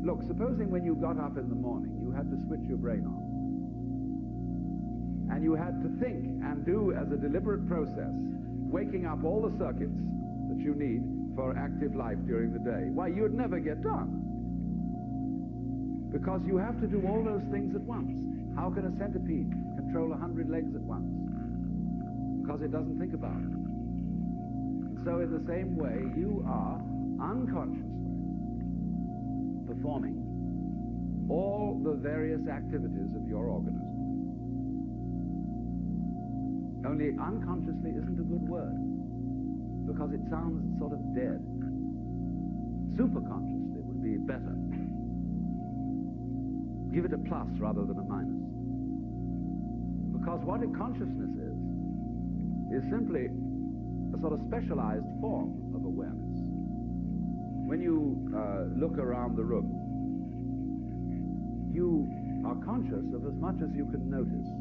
Look, supposing when you got up in the morning, you had to switch your brain on. And you had to think and do as a deliberate process, waking up all the circuits that you need for active life during the day. Why, you'd never get done. Because you have to do all those things at once. How can a centipede control 100 legs at once? Because it doesn't think about it. And so in the same way, you are unconsciously performing all the various activities of your organism. Only unconsciously isn't a good word, because it sounds sort of dead. Superconsciously would be better. Give it a plus rather than a minus. Because what a consciousness is simply a sort of specialized form of awareness. When you look around the room, you are conscious of as much as you can notice.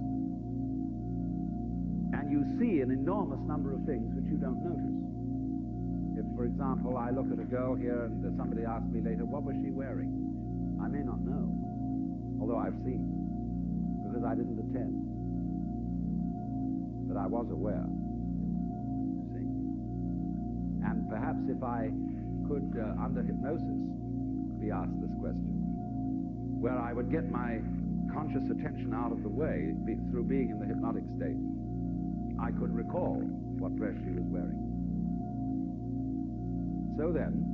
And you see an enormous number of things which you don't notice. If, for example, I look at a girl here and somebody asks me later, what was she wearing? I may not know, although I've seen, because I didn't attend. But I was aware, you see. And perhaps if I could, under hypnosis, be asked this question, where I would get my conscious attention out of the way through being in the hypnotic state, I could recall what dress she was wearing. So then,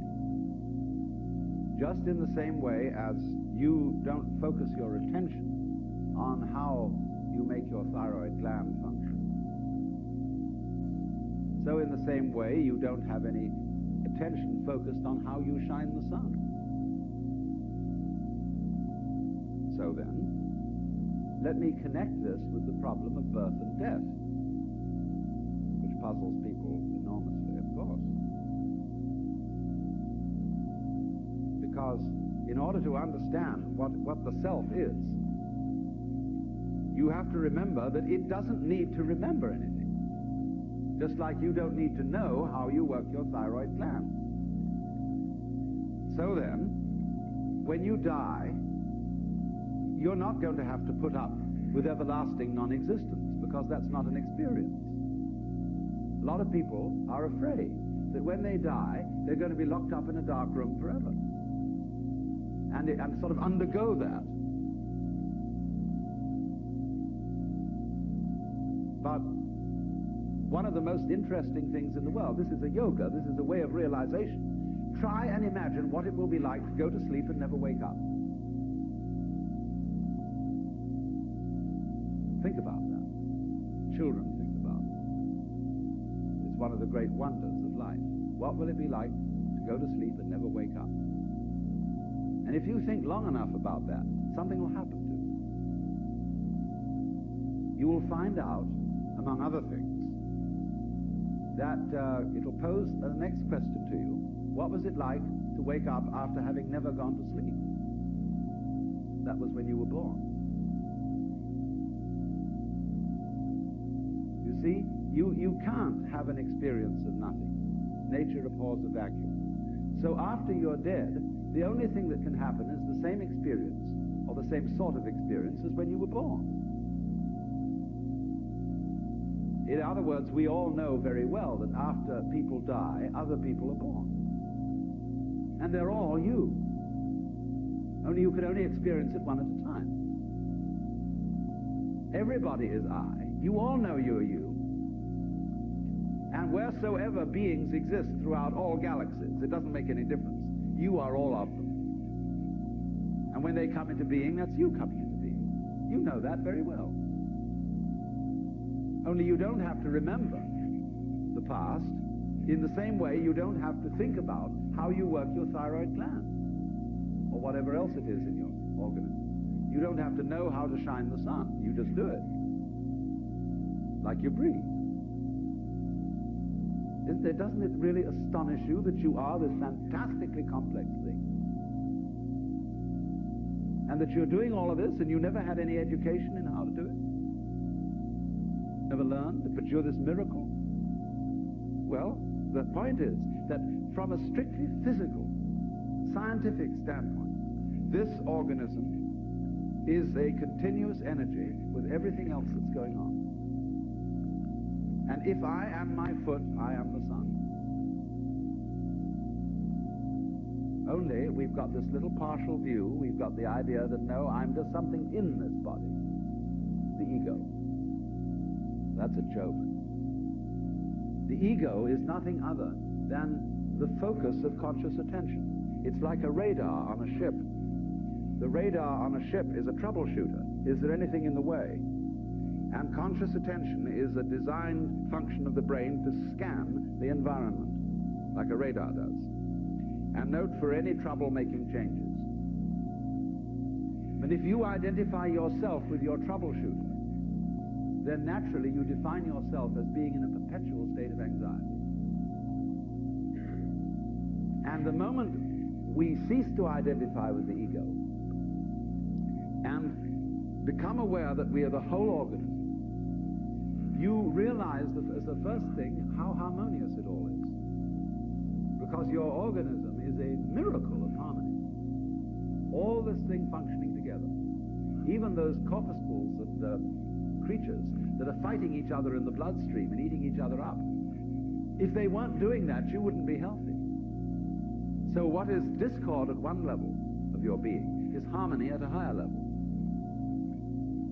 just in the same way as you don't focus your attention on how you make your thyroid gland function, so in the same way you don't have any attention focused on how you shine the sun. So then, let me connect this with the problem of birth and death, which puzzles people enormously, of course. Because in order to understand what the self is, you have to remember that it doesn't need to remember anything. Just like you don't need to know how you work your thyroid gland. So then, when you die, you're not going to have to put up with everlasting non-existence, because that's not an experience. A lot of people are afraid that when they die, they're going to be locked up in a dark room forever. And sort of undergo that. But one of the most interesting things in the world, this is a yoga, this is a way of realization. Try and imagine what it will be like to go to sleep and never wake up. Think about that. Children think about it. It's one of the great wonders of life. What will it be like to go to sleep and never wake up? And if you think long enough about that, something will happen to you. You will find out, among other things, that it'll pose the next question to you. What was it like to wake up after having never gone to sleep? That was when you were born. You see, you can't have an experience of nothing. Nature abhors a vacuum. So after you're dead, the only thing that can happen is the same experience, or the same sort of experience as when you were born. In other words, we all know very well that after people die, other people are born. And they're all you. Only you can only experience it one at a time. Everybody is I. You all know you're you. And wheresoever beings exist throughout all galaxies, it doesn't make any difference. You are all of them. And when they come into being, that's you coming into being. You know that very well. Only you don't have to remember the past. In the same way, you don't have to think about how you work your thyroid gland or whatever else it is in your organism. You don't have to know how to shine the sun. You just do it. Like you breathe. Doesn't it really astonish you that you are this fantastically complex thing? And that you're doing all of this and you never had any education in how to do it? Never learned, but you're this miracle? Well, the point is that from a strictly physical, scientific standpoint, This organism is a continuous energy with everything else that's going on. And if I am my foot, I am the sun. Only we've got this little partial view. We've got the idea that, no, I'm just something in this body. The ego. That's a joke. The ego is nothing other than the focus of conscious attention. It's like a radar on a ship. The radar on a ship is a troubleshooter. Is there anything in the way? And conscious attention is a designed function of the brain to scan the environment, like a radar does, and note for any trouble-making changes. And if you identify yourself with your troubleshooter, then naturally you define yourself as being in a perpetual state of anxiety. And the moment we cease to identify with the ego and become aware that we are the whole organism, you realize that as the first thing how harmonious it all is. Because your organism is a miracle of harmony. All this thing functioning together. Even those corpuscles and creatures that are fighting each other in the bloodstream and eating each other up. If they weren't doing that, you wouldn't be healthy. So what is discord at one level of your being is harmony at a higher level.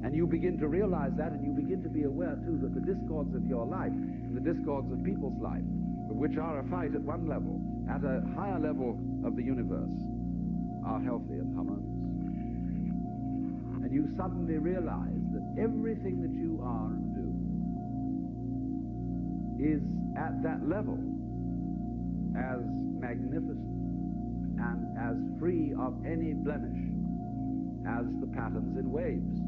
And you begin to realize that, and you begin to be aware, too, that the discords of your life, and the discords of people's life, which are a fight at one level, at a higher level of the universe, are healthy and harmonious. And you suddenly realize that everything that you are and do is at that level as magnificent and as free of any blemish as the patterns in waves.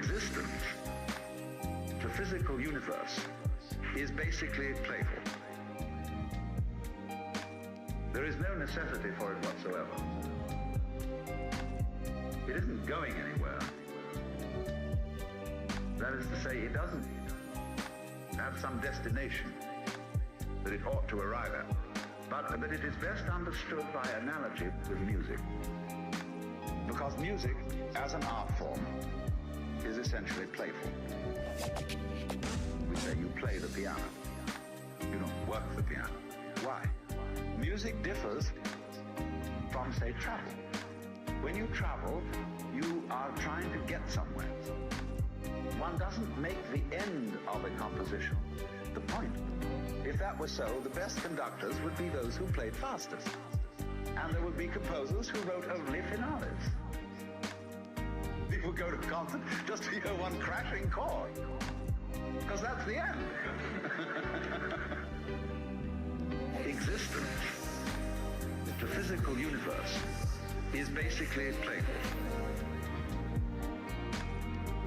Existence, the physical universe, is basically playful. There is no necessity for it whatsoever. It isn't going anywhere. That is to say, it doesn't have some destination that it ought to arrive at, but that it is best understood by analogy with music. Because music, as an art form, is essentially playful. We say you play the piano. You don't work the piano. Why? Music differs from, say, travel. When you travel, you are trying to get somewhere. One doesn't make the end of a composition the point. If that were so, the best conductors would be those who played fastest. And there would be composers who wrote only finales. People go to a concert just to hear one crashing chord, because that's the end. Existence, the physical universe, is basically playful.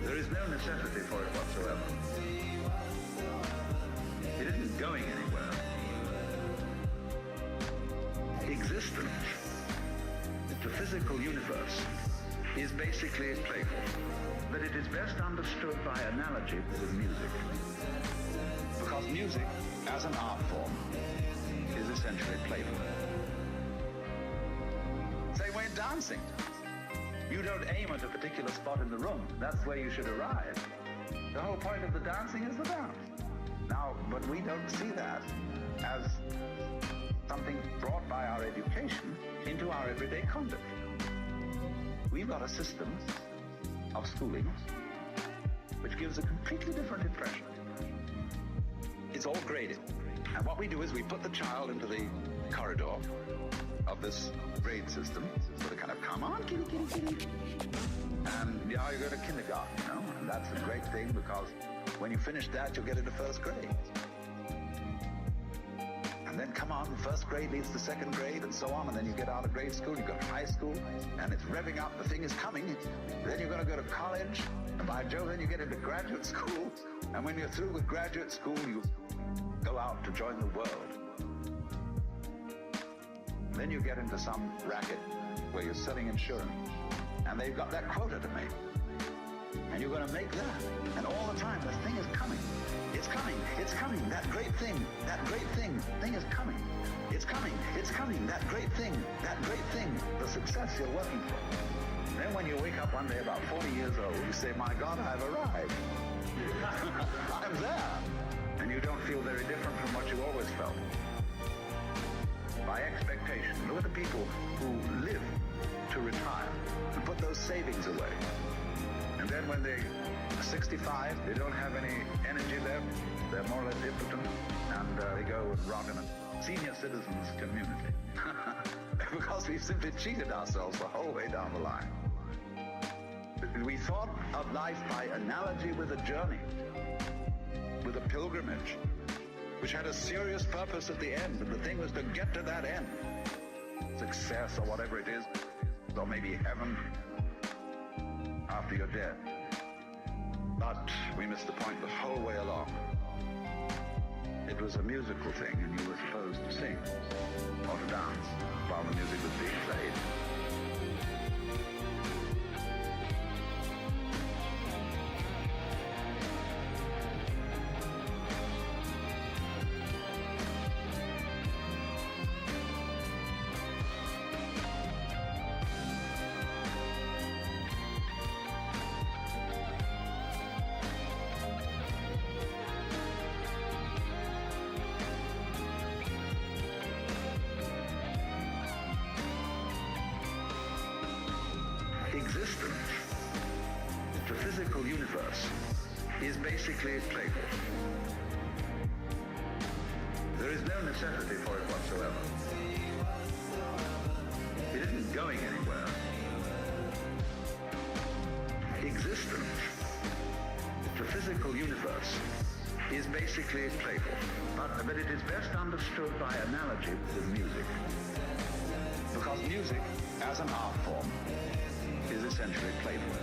There is no necessity for it whatsoever. It isn't going anywhere. Existence, the physical universe, is basically playful. But it is best understood by analogy with music. Because music, as an art form, is essentially playful. Say, when dancing, you don't aim at a particular spot in the room. That's where you should arrive. The whole point of the dancing is the dance. Now, but we don't see that as something brought by our education into our everyday conduct. We've got a system of schooling which gives a completely different impression. It's all graded. And what we do is we put the child into the corridor of this grade system, so they kind of, come on, kitty, kitty, kitty. And yeah, you go to kindergarten, you know, and that's a great thing, because when you finish that, you'll get into first grade. And then come on, first grade leads to second grade, and so on, and then you get out of grade school, you go to high school, and it's revving up, the thing is coming. Then you're going to go to college, and by Jove, then you get into graduate school. And when you're through with graduate school, you go out to join the world. Then you get into some racket where you're selling insurance, and they've got that quota to make. And you're going to make that. And all the time, the thing is coming. It's coming. It's coming. That great thing is coming. It's coming. It's coming. That great thing, the success you're working for. Then when you wake up one day about 40 years old, you say, my God, I've arrived. I'm there. And you don't feel very different from what you always felt. By expectation. Look at the people who live to retire and put those savings away. And then when they're 65, they don't have any energy left. They're more or less impotent, and they go and rot in a senior citizens community. Because we've simply cheated ourselves the whole way down the line. We thought of life by analogy with a journey, with a pilgrimage, which had a serious purpose at the end, and the thing was to get to that end. Success or whatever it is, or maybe heaven after you're dead. But we missed the point the whole way along. It was a musical thing, and you were supposed to sing or to dance while the music was being played. Existence, the physical universe, is basically playful. There is no necessity for it whatsoever. It isn't going anywhere. Existence, the physical universe, is basically playful, but it is best understood by analogy with music. Because music, as an art form, is essentially playful.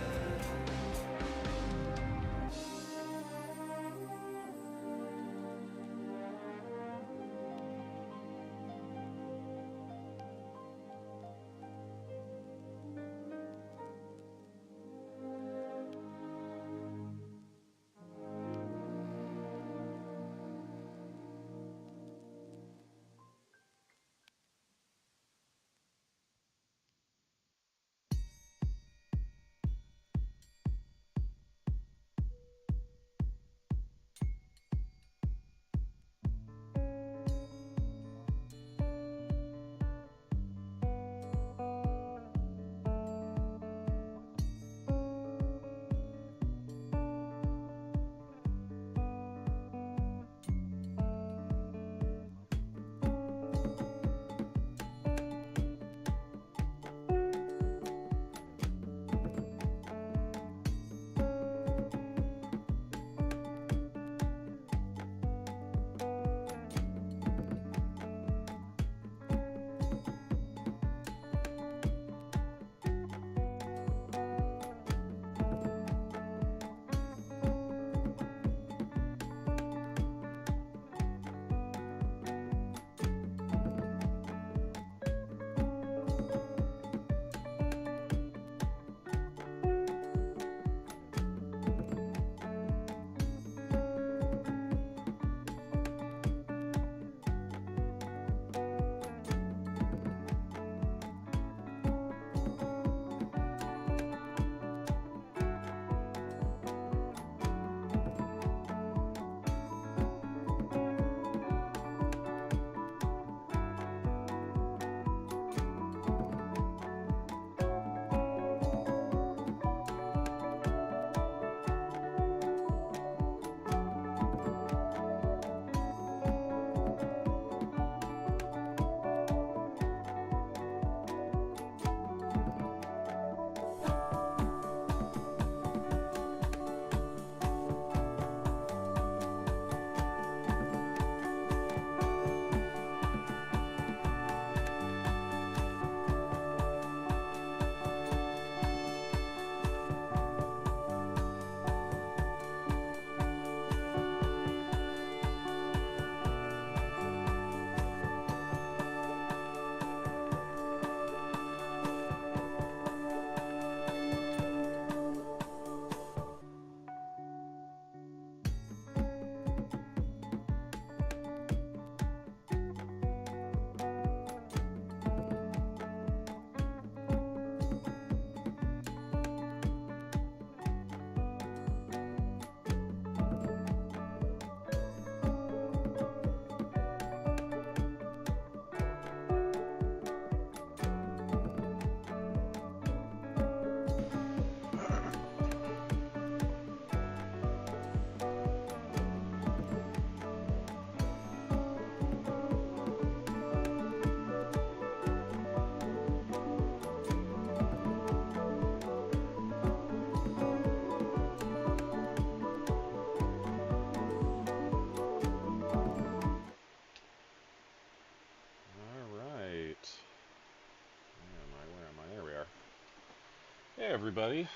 Hey everybody,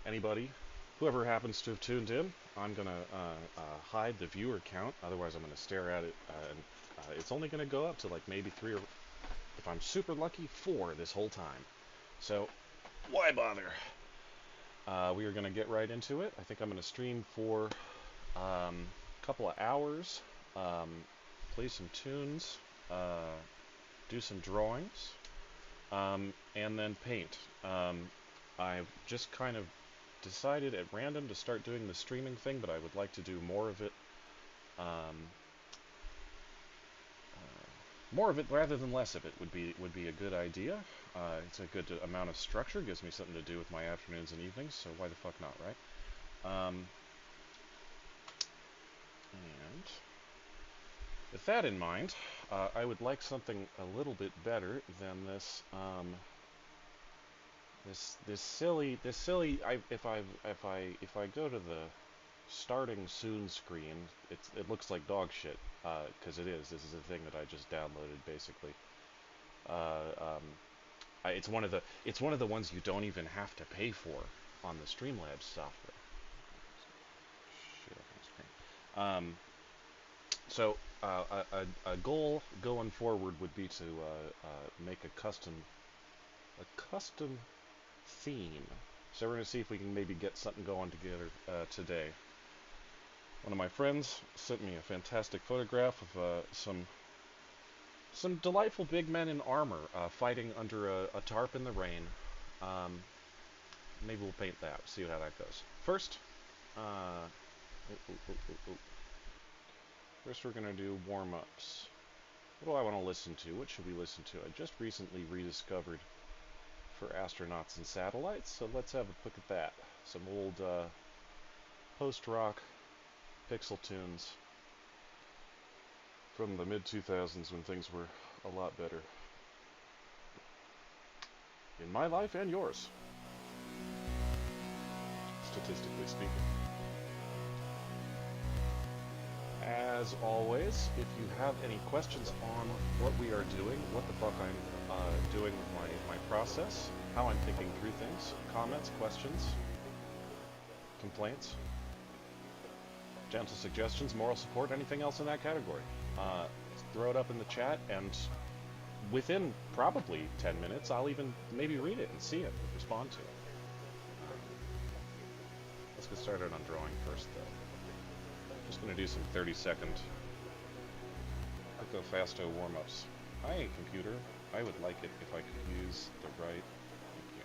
anybody, whoever happens to have tuned in, I'm going to hide the viewer count, otherwise I'm going to stare at it, and it's only going to go up to like maybe 3 or, if I'm super lucky, 4 this whole time. So, why bother? We are going to get right into it. I think I'm going to stream for a couple of hours, play some tunes, do some drawings, and then paint. I've just kind of decided at random to start doing the streaming thing, but I would like to do more of it. More of it rather than less of it would be a good idea. It's a good amount of structure, gives me something to do with my afternoons and evenings, so why the fuck not, right? And with that in mind, I would like something a little bit better than this. This silly. If I go to the starting soon screen, it looks like dog shit, because it is. This is a thing that I just downloaded, basically. It's one of the ones you don't even have to pay for on the Streamlabs software. Shit up on screen. So a goal going forward would be to make a custom theme. So we're going to see if we can maybe get something going together today. One of my friends sent me a fantastic photograph of some delightful big men in armor fighting under a tarp in the rain. Maybe we'll paint that, see how that goes. First, first we're going to do warm-ups. What do I want to listen to? What should we listen to? I just recently rediscovered For Astronauts and Satellites, so let's have a look at that. Some old post-rock pixel tunes from the mid-2000s when things were a lot better. In my life and yours, statistically speaking. As always, if you have any questions on what we are doing, what the fuck I'm doing with my process, how I'm thinking through things, comments, questions, complaints, gentle suggestions, moral support, anything else in that category, throw it up in the chat, and within probably 10 minutes, I'll even maybe read it and see it, respond to it. Let's get started on drawing first, though. Just going to do some 30-second Echo Fasto warm-ups. Hi, computer. I would like it if I could use the right... Thank you.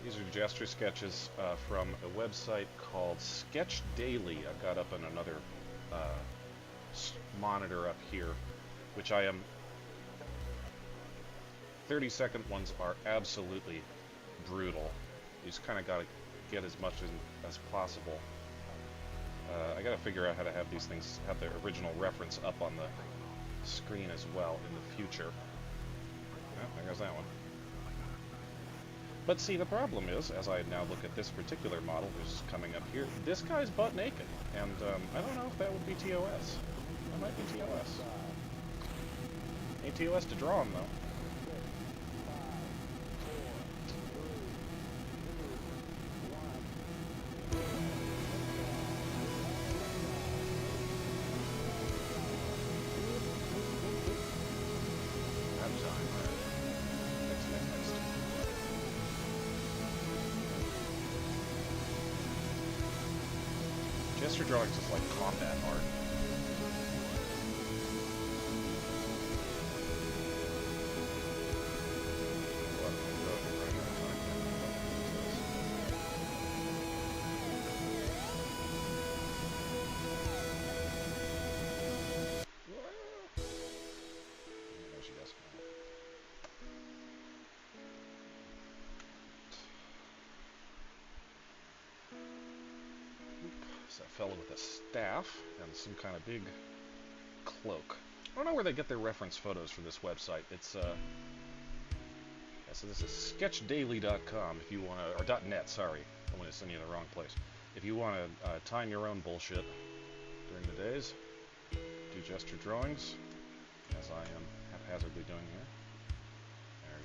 These are gesture sketches from a website called Sketch Daily. I've got up on another monitor up here, which I am... 30-second ones are absolutely brutal. You just kind of got to get as much as possible. I got to figure out how to have these things have their original reference up on the screen as well in the future. Oh, there goes that one. But see, the problem is, as I now look at this particular model, which is coming up here, this guy's butt naked, and I don't know if that would be TOS. That might be TOS. Ain't TOS to draw him, though. Gesture drawings is like combat art. A fellow with a staff and some kind of big cloak. I don't know where they get their reference photos for this website. It's yeah, so this is sketchdaily.com if you want to, or .net, sorry. I want to send you to the wrong place. If you want to time your own bullshit during the days, do gesture drawings, as I am haphazardly doing here.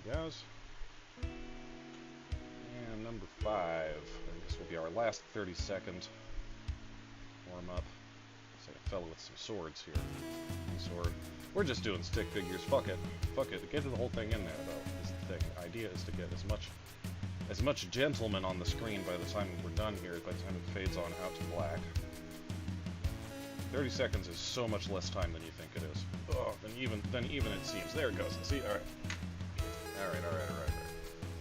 There he goes. And number 5. I think this will be our last 30-second warm-up. Looks like a fellow with some swords here. Sword. We're just doing stick figures. Fuck it. Fuck it. Get the whole thing in there, though, is the thing. The idea is to get as much gentleman on the screen by the time we're done here, by the time it fades on out to black. 30 seconds is so much less time than you think it is. Oh, than even it seems. There it goes. See? Alright. Alright.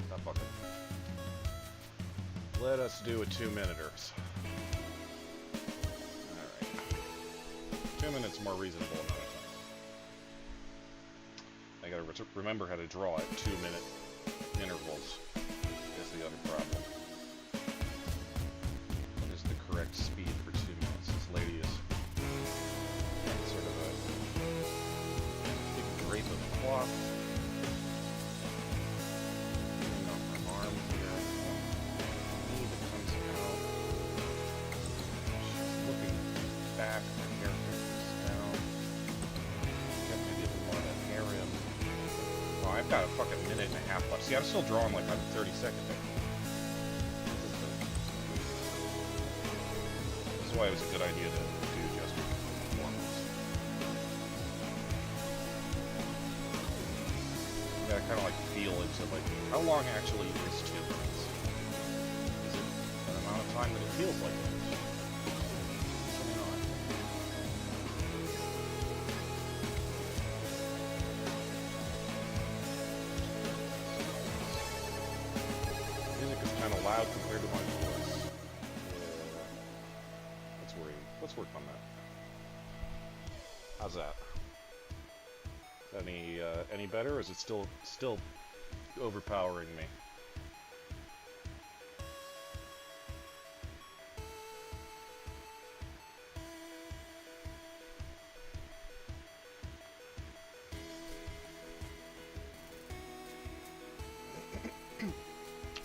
Stop fucking. Let us do a 2-minuters. Alright. 2 minutes more reasonable amount of time. I gotta remember how to draw at 2-minute intervals. Is the other problem. What is the correct speed for 2 minutes? This lady is sort of a big drape of cloth. Pulling off her arm here. Knee that comes out. She's looking back. Her hair comes down. Got maybe a lot of hair in. Oh, I've got a fucking minute and a half left. See, I'm still drawing like I'm 30-second there. This is why it was a good idea to do gesture performance. You gotta kind of like feel into like how long actually is 2 minutes. Is it an amount of time that it feels like it is? Or not? Music is kind of loud compared to my voice. Let's work on that. How's that? Any better, or is it still overpowering me?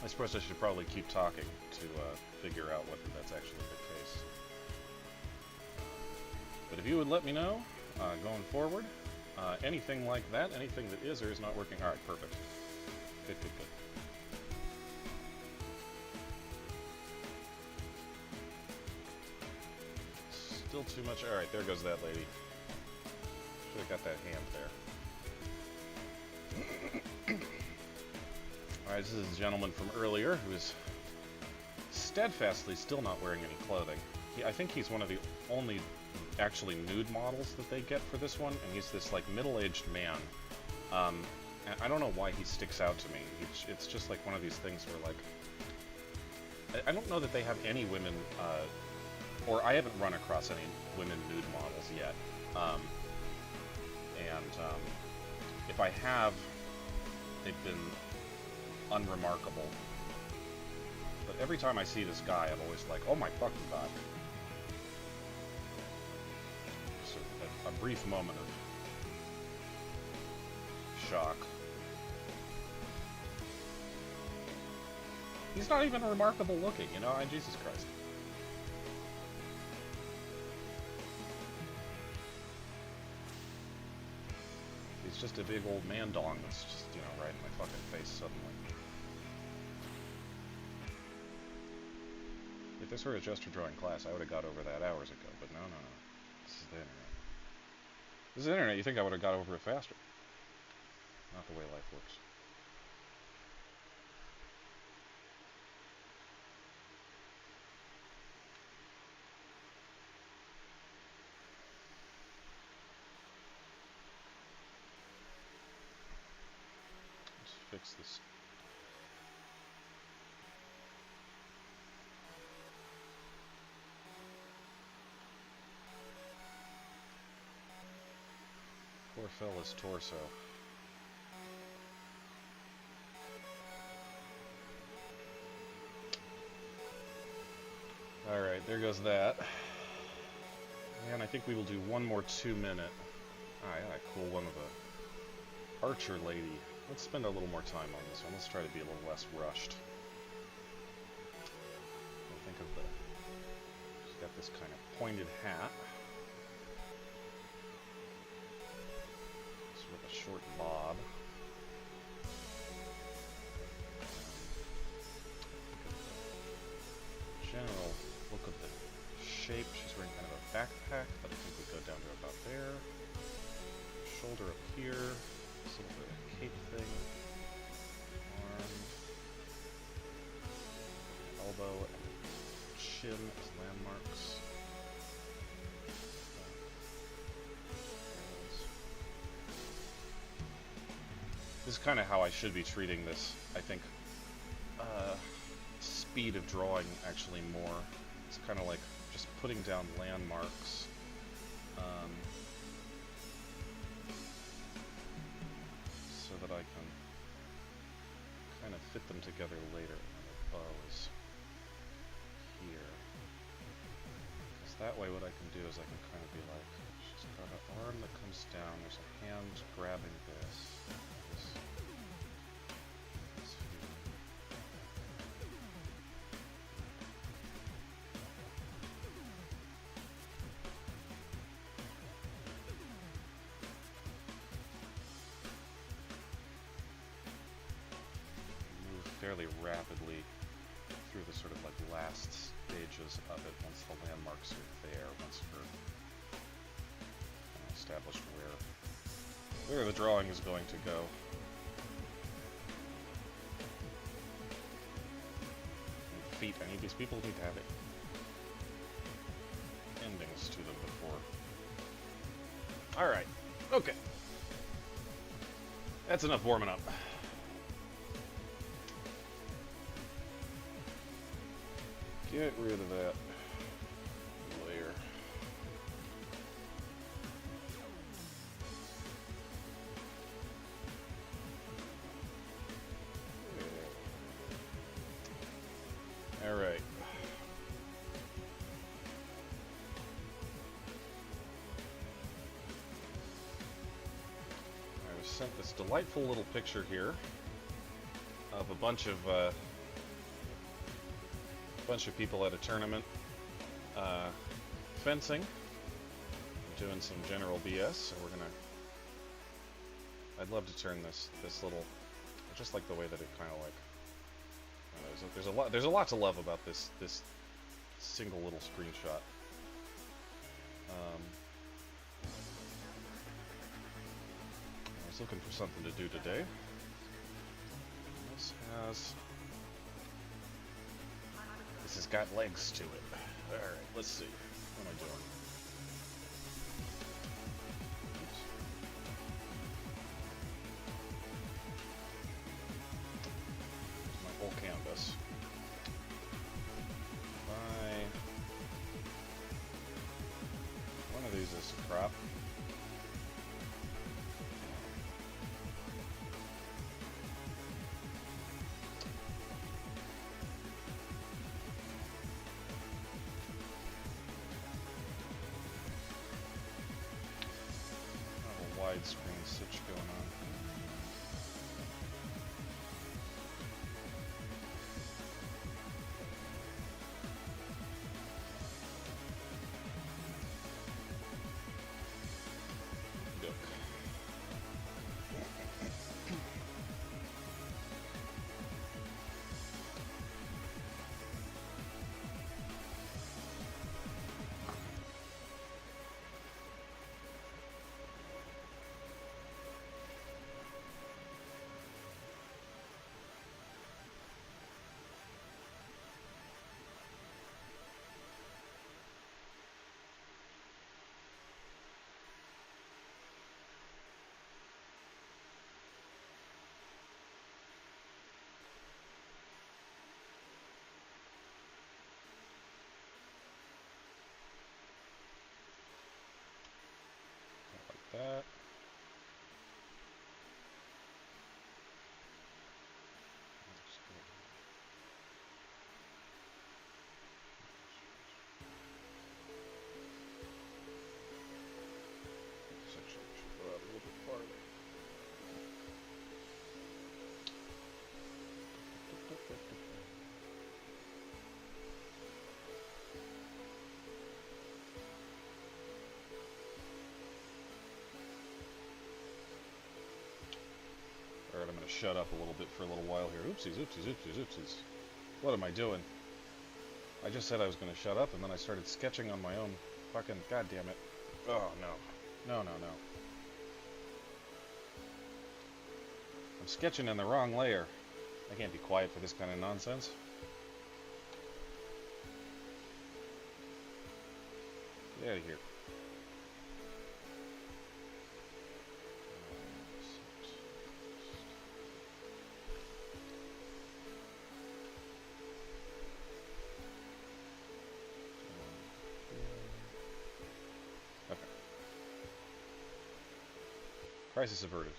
I suppose I should probably keep talking to figure out whether that's actually the case. But if you would let me know, going forward, anything like that, anything that is or is not working. Alright, perfect. Good. Still too much. Alright, there goes that lady. Should have got that hand there. Alright, this is a gentleman from earlier who is steadfastly still not wearing any clothing. I think he's one of the only actually nude models that they get for this one, and he's this like middle-aged man. And I don't know why he sticks out to me. It's just like one of these things where like I don't know that they have any women, or I haven't run across any women nude models yet. If I have, they've been unremarkable. But every time I see this guy, I'm always like, oh my fucking god. Just a brief moment of shock. He's not even remarkable looking, you know? Jesus Christ. He's just a big old man dong that's just, you know, right in my fucking face suddenly. If this were a gesture drawing class, I would have got over that hours ago, but no. This is the internet. This is the internet. You think I would have got over it faster. Not the way life works. Let's fix this. Poor fella's torso. Alright, there goes that. And I think we will do one more 2-minute. I got a cool one of a archer lady. Let's spend a little more time on this one. Let's try to be a little less rushed. Think of the this kind of pointed hat. It's with a short bob. General look of the shape. She's wearing kind of a backpack, but I think we go down to about there. Shoulder up here. This little bit of a cape thing. Arm. Elbow and chin as landmarks. This is kind of how I should be treating this, I think. Speed of drawing actually more. It's kind of like just putting down landmarks. So that I can kind of fit them together later when the bow is here. Because that way what I can do is I can kind of be like, she's got an arm that comes down, there's a hand grabbing this. Fairly rapidly through the sort of like last stages of it once the landmarks are there, once we're established where the drawing is going to go. And feet, I need these people need to have endings to them before. Alright, okay. That's enough warming up. Get rid of that layer. All right. I was sent this delightful little picture here of a bunch of people at a tournament fencing, doing some general BS. So we're gonna. I'd love to turn this little, just like the way that it kind of like. There's a lot to love about this single little screenshot. I was looking for something to do today. This has got legs to it. Alright, let's see. What am I doing? Oops. Here's my whole canvas. One of these is a crop. Widescreen switch going on. Look. shut up a little bit for a little while here. Oopsies, oopsies, oopsies, oopsies. What am I doing? I just said I was going to shut up, and then I started sketching on my own. Fucking goddamn it. Oh, no. No, no, no. I'm sketching in the wrong layer. I can't be quiet for this kind of nonsense. Get out of here. Okay. Crisis averted.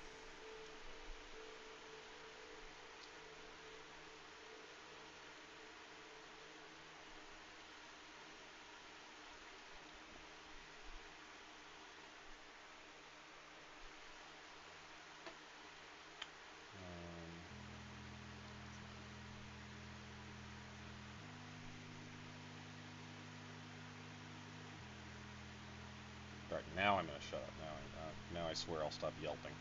Alright, now I'm going to shut up. Now I swear I'll stop yelping.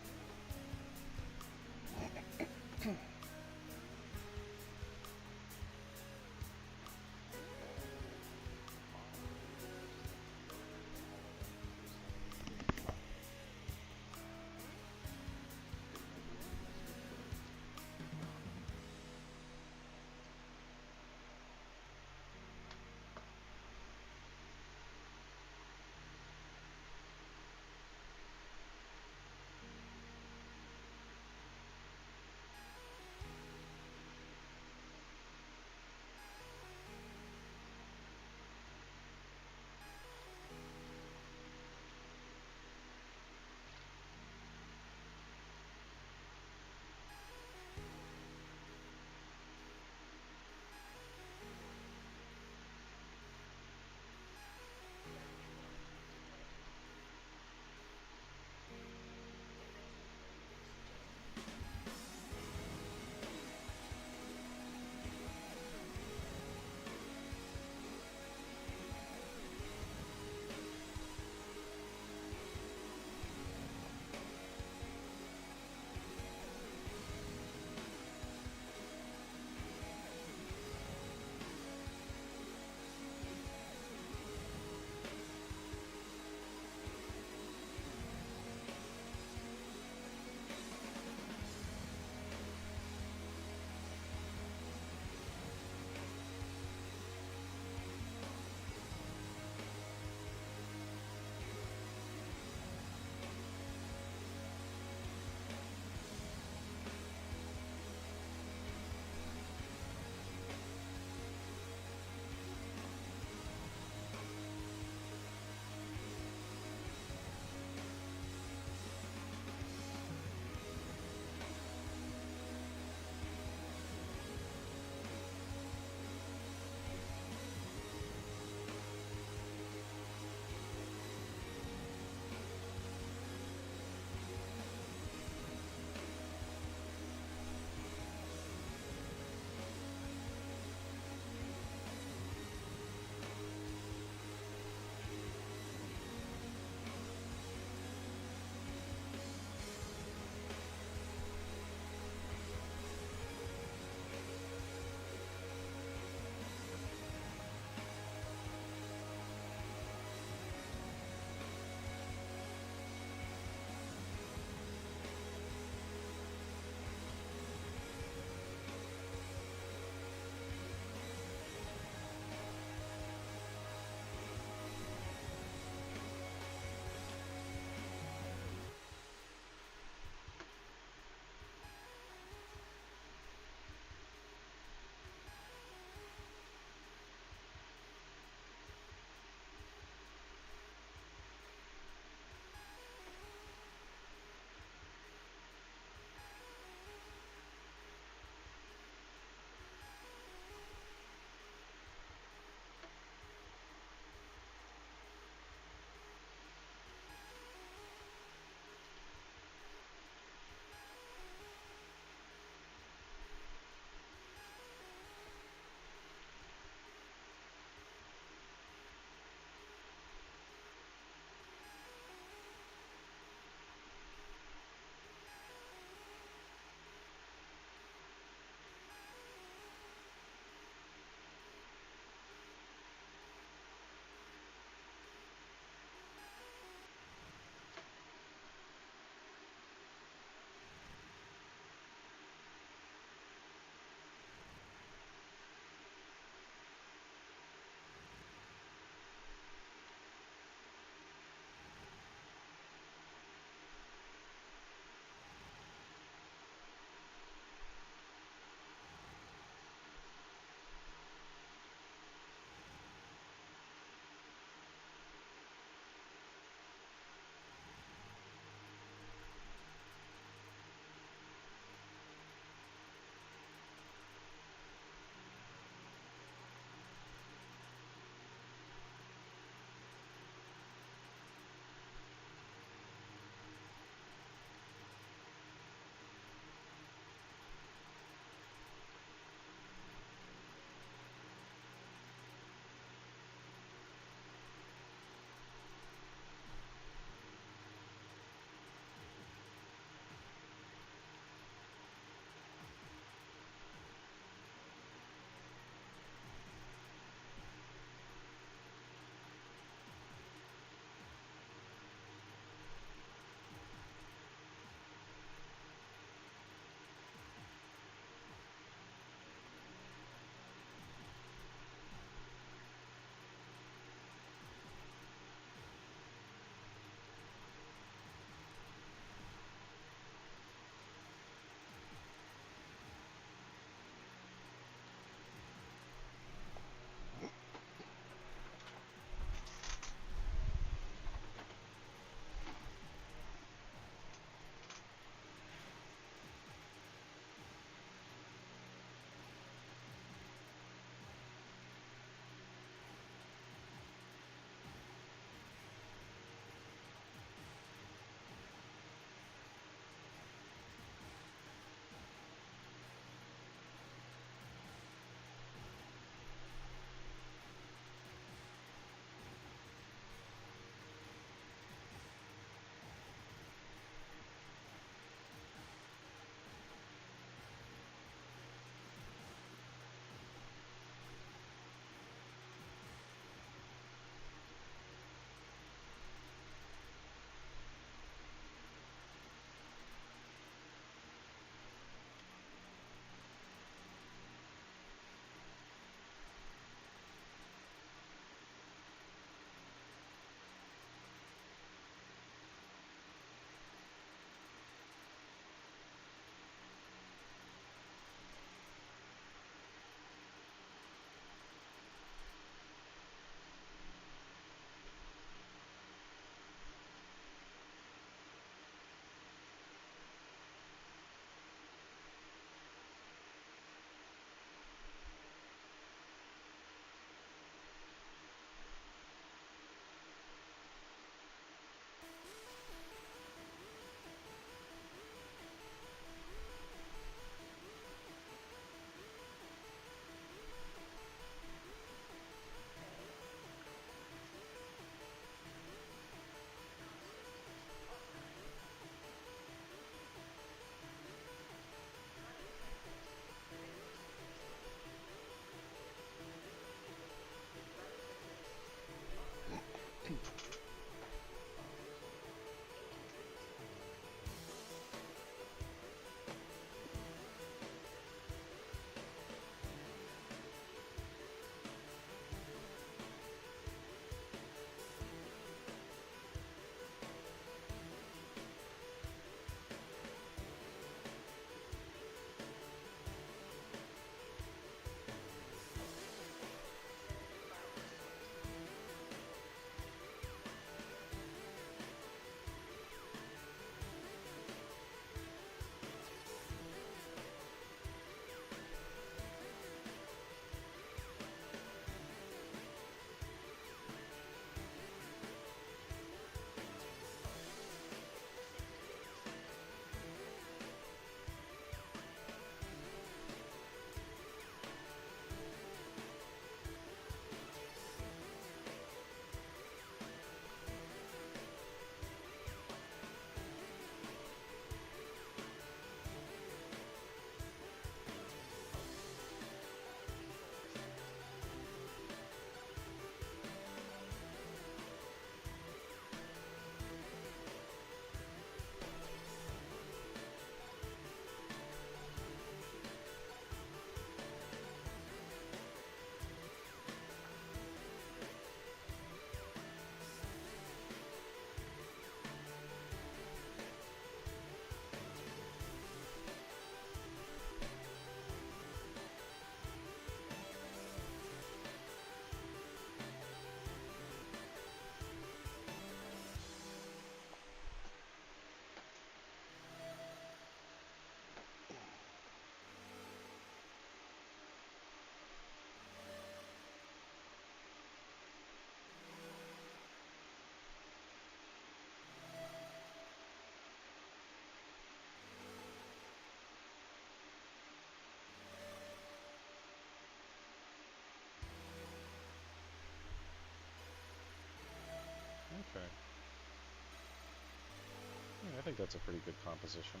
I think that's a pretty good composition.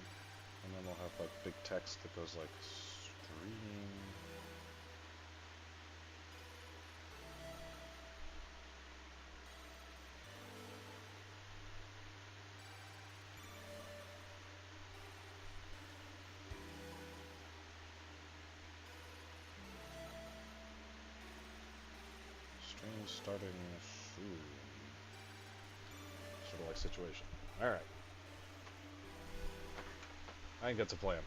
And then we'll have like big text that goes like stream. Stream starting soon. Sort of like situation. Alright. I think that's a plan.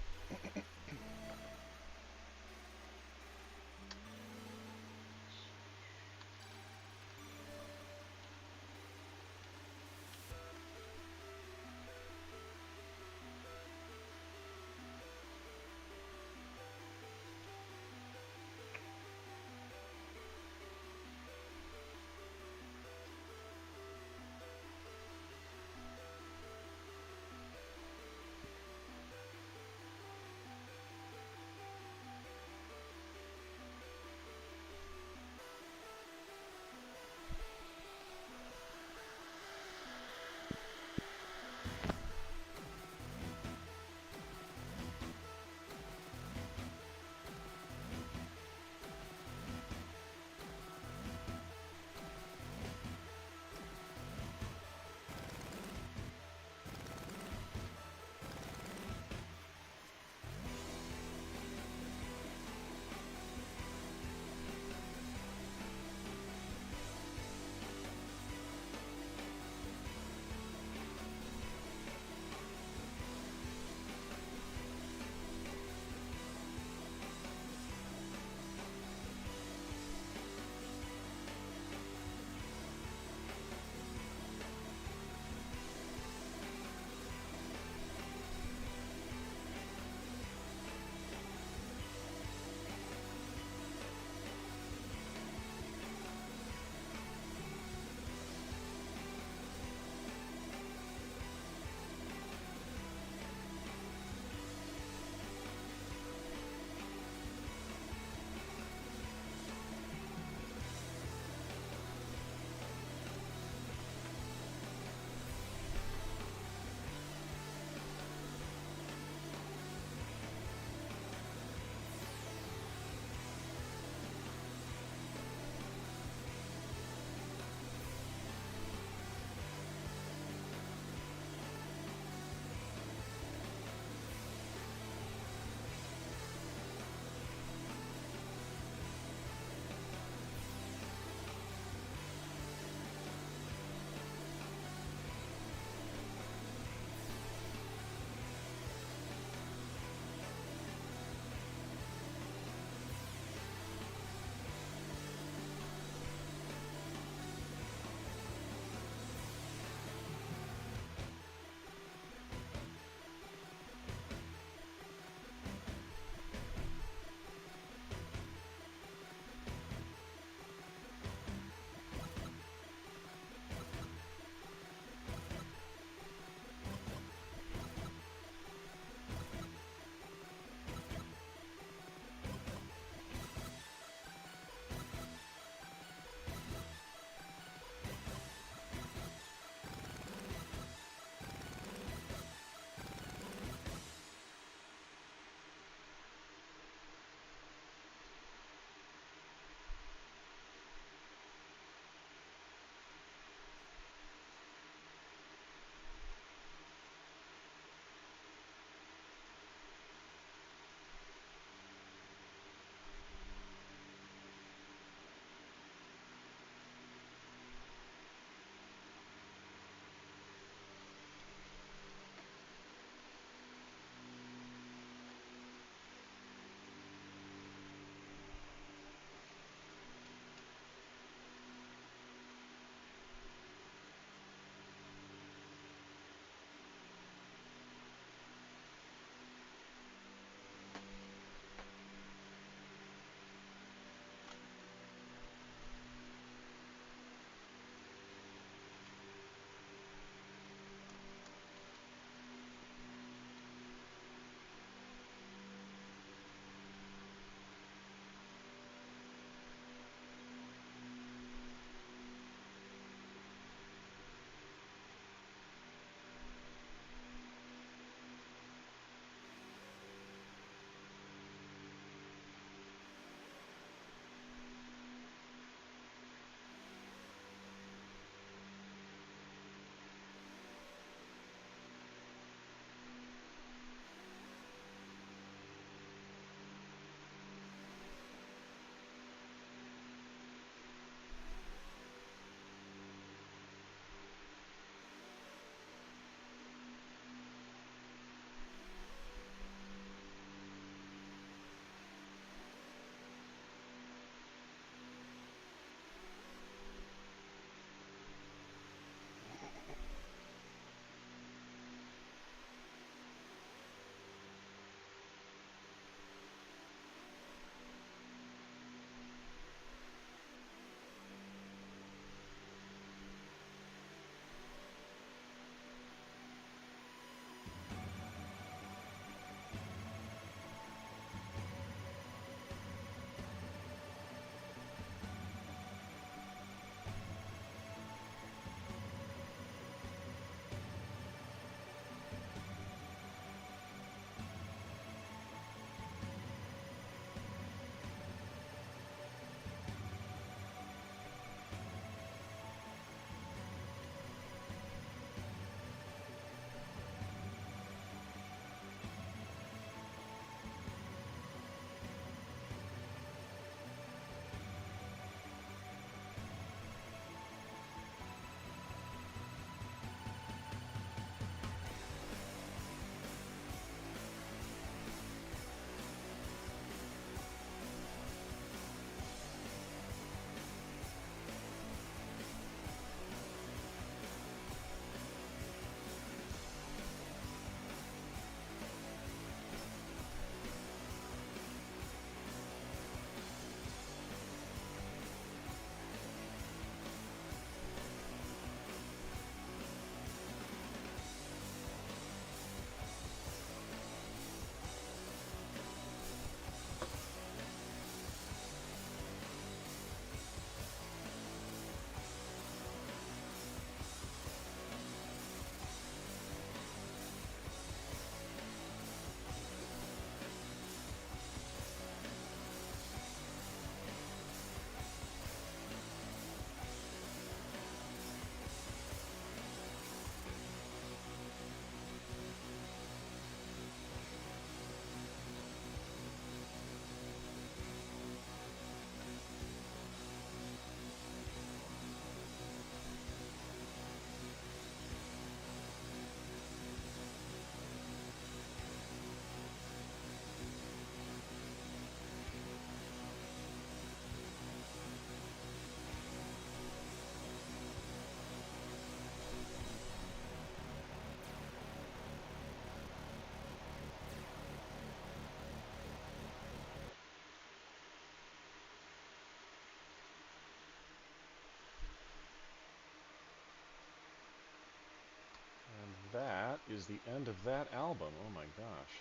that is the end of that album. Oh my gosh.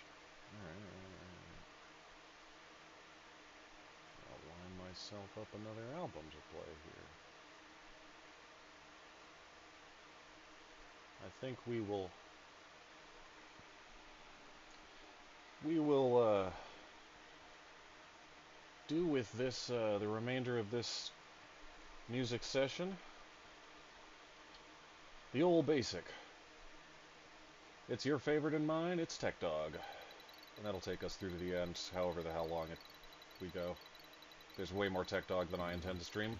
Alright. I'll line myself up another album to play here. I think we will do with this the remainder of this music session the old basic. It's your favorite and mine, it's Tech Dog. And that'll take us through to the end, however the hell long we go. There's way more Tech Dog than I intend to stream.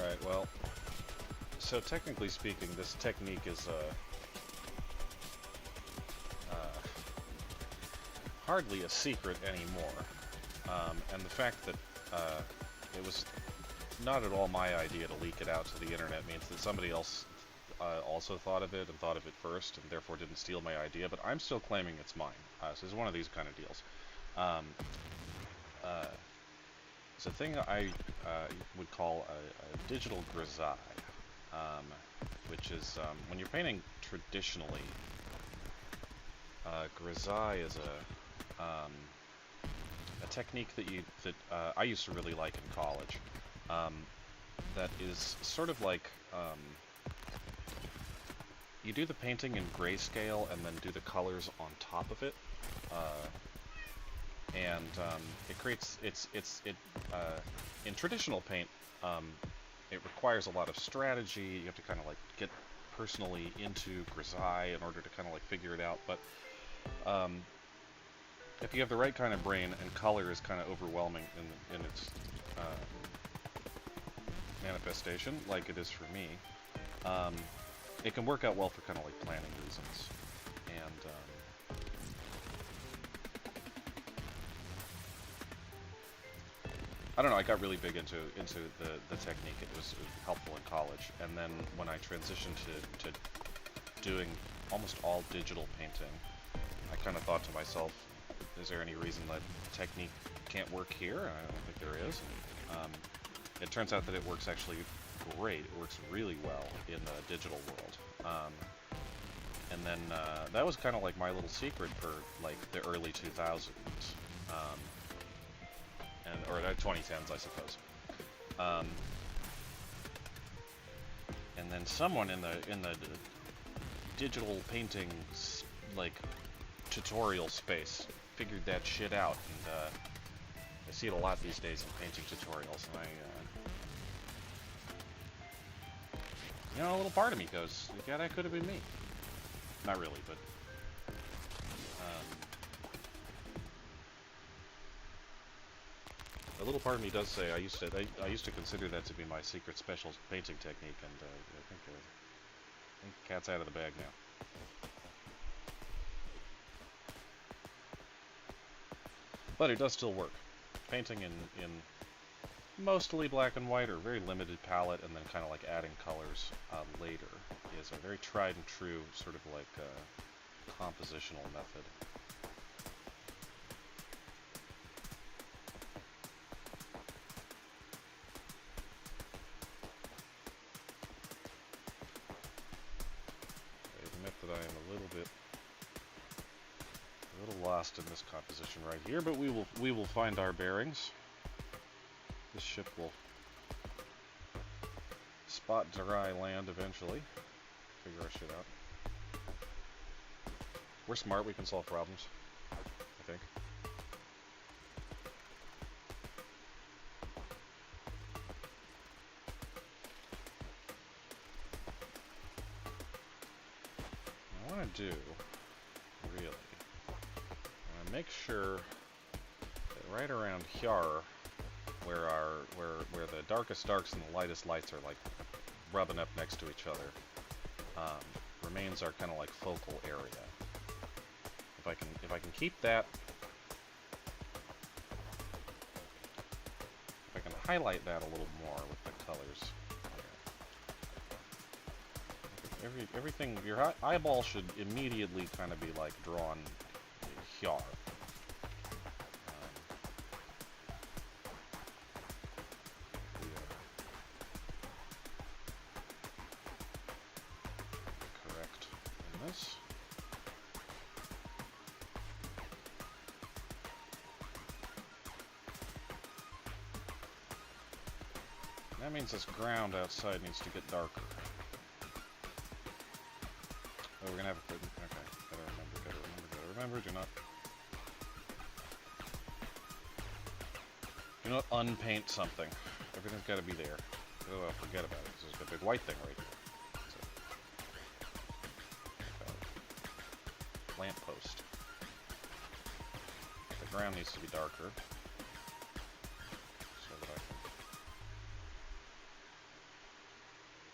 Alright, well, so technically speaking, this technique is hardly a secret anymore. And the fact that it was not at all my idea to leak it out to the internet means that somebody else also thought of it and thought of it first and therefore didn't steal my idea, but I'm still claiming it's mine. So it's one of these kind of deals. It's a thing I would call a digital grisaille, which is when you're painting traditionally, grisaille is a technique that I used to really like in college. That is sort of like you do the painting in grayscale and then do the colors on top of it, and it creates in traditional paint. It requires a lot of strategy. You have to kind of like get personally into grisaille in order to kind of like figure it out. But if you have the right kind of brain, and color is kind of overwhelming in its manifestation, like it is for me, it can work out well for kind of like planning reasons. And I don't know, I got really big into the technique. It was helpful in college, and then when I transitioned to doing almost all digital painting, I kind of thought to myself, is there any reason that technique can't work here? And I don't think there is. It turns out that it works actually great. It works really well in the digital world. And then that was kind of like my little secret for like the early 2000s. Or 2010s, I suppose. And then someone in the digital painting like tutorial space figured that shit out, and I see it a lot these days in painting tutorials, and you know, a little part of me goes, yeah, that could have been me. Not really, but a little part of me does say I used to consider that to be my secret special painting technique, and I think cat's out of the bag now. But it does still work. Painting in mostly black and white or very limited palette, and then kind of like adding colors later, is a very tried and true sort of like compositional method. In this composition right here, but we will find our bearings. This ship will spot dry land eventually. Figure our shit out. We're smart, we can solve problems, I think. What I want to do, really, make sure that right around here, where the darkest darks and the lightest lights are like rubbing up next to each other, remains our kind of like focal area. If I can keep that, if I can highlight that a little more with the colors. Everything, your eyeball should immediately kind of be like drawn here. Correct in this. That means this ground outside needs to get darker. Oh, we're gonna have a... Okay, gotta remember, do not unpaint something. Everything's gotta be there. Oh, I'll forget about it, because there's a big white thing right here. So, lamp post. The ground needs to be darker, so that I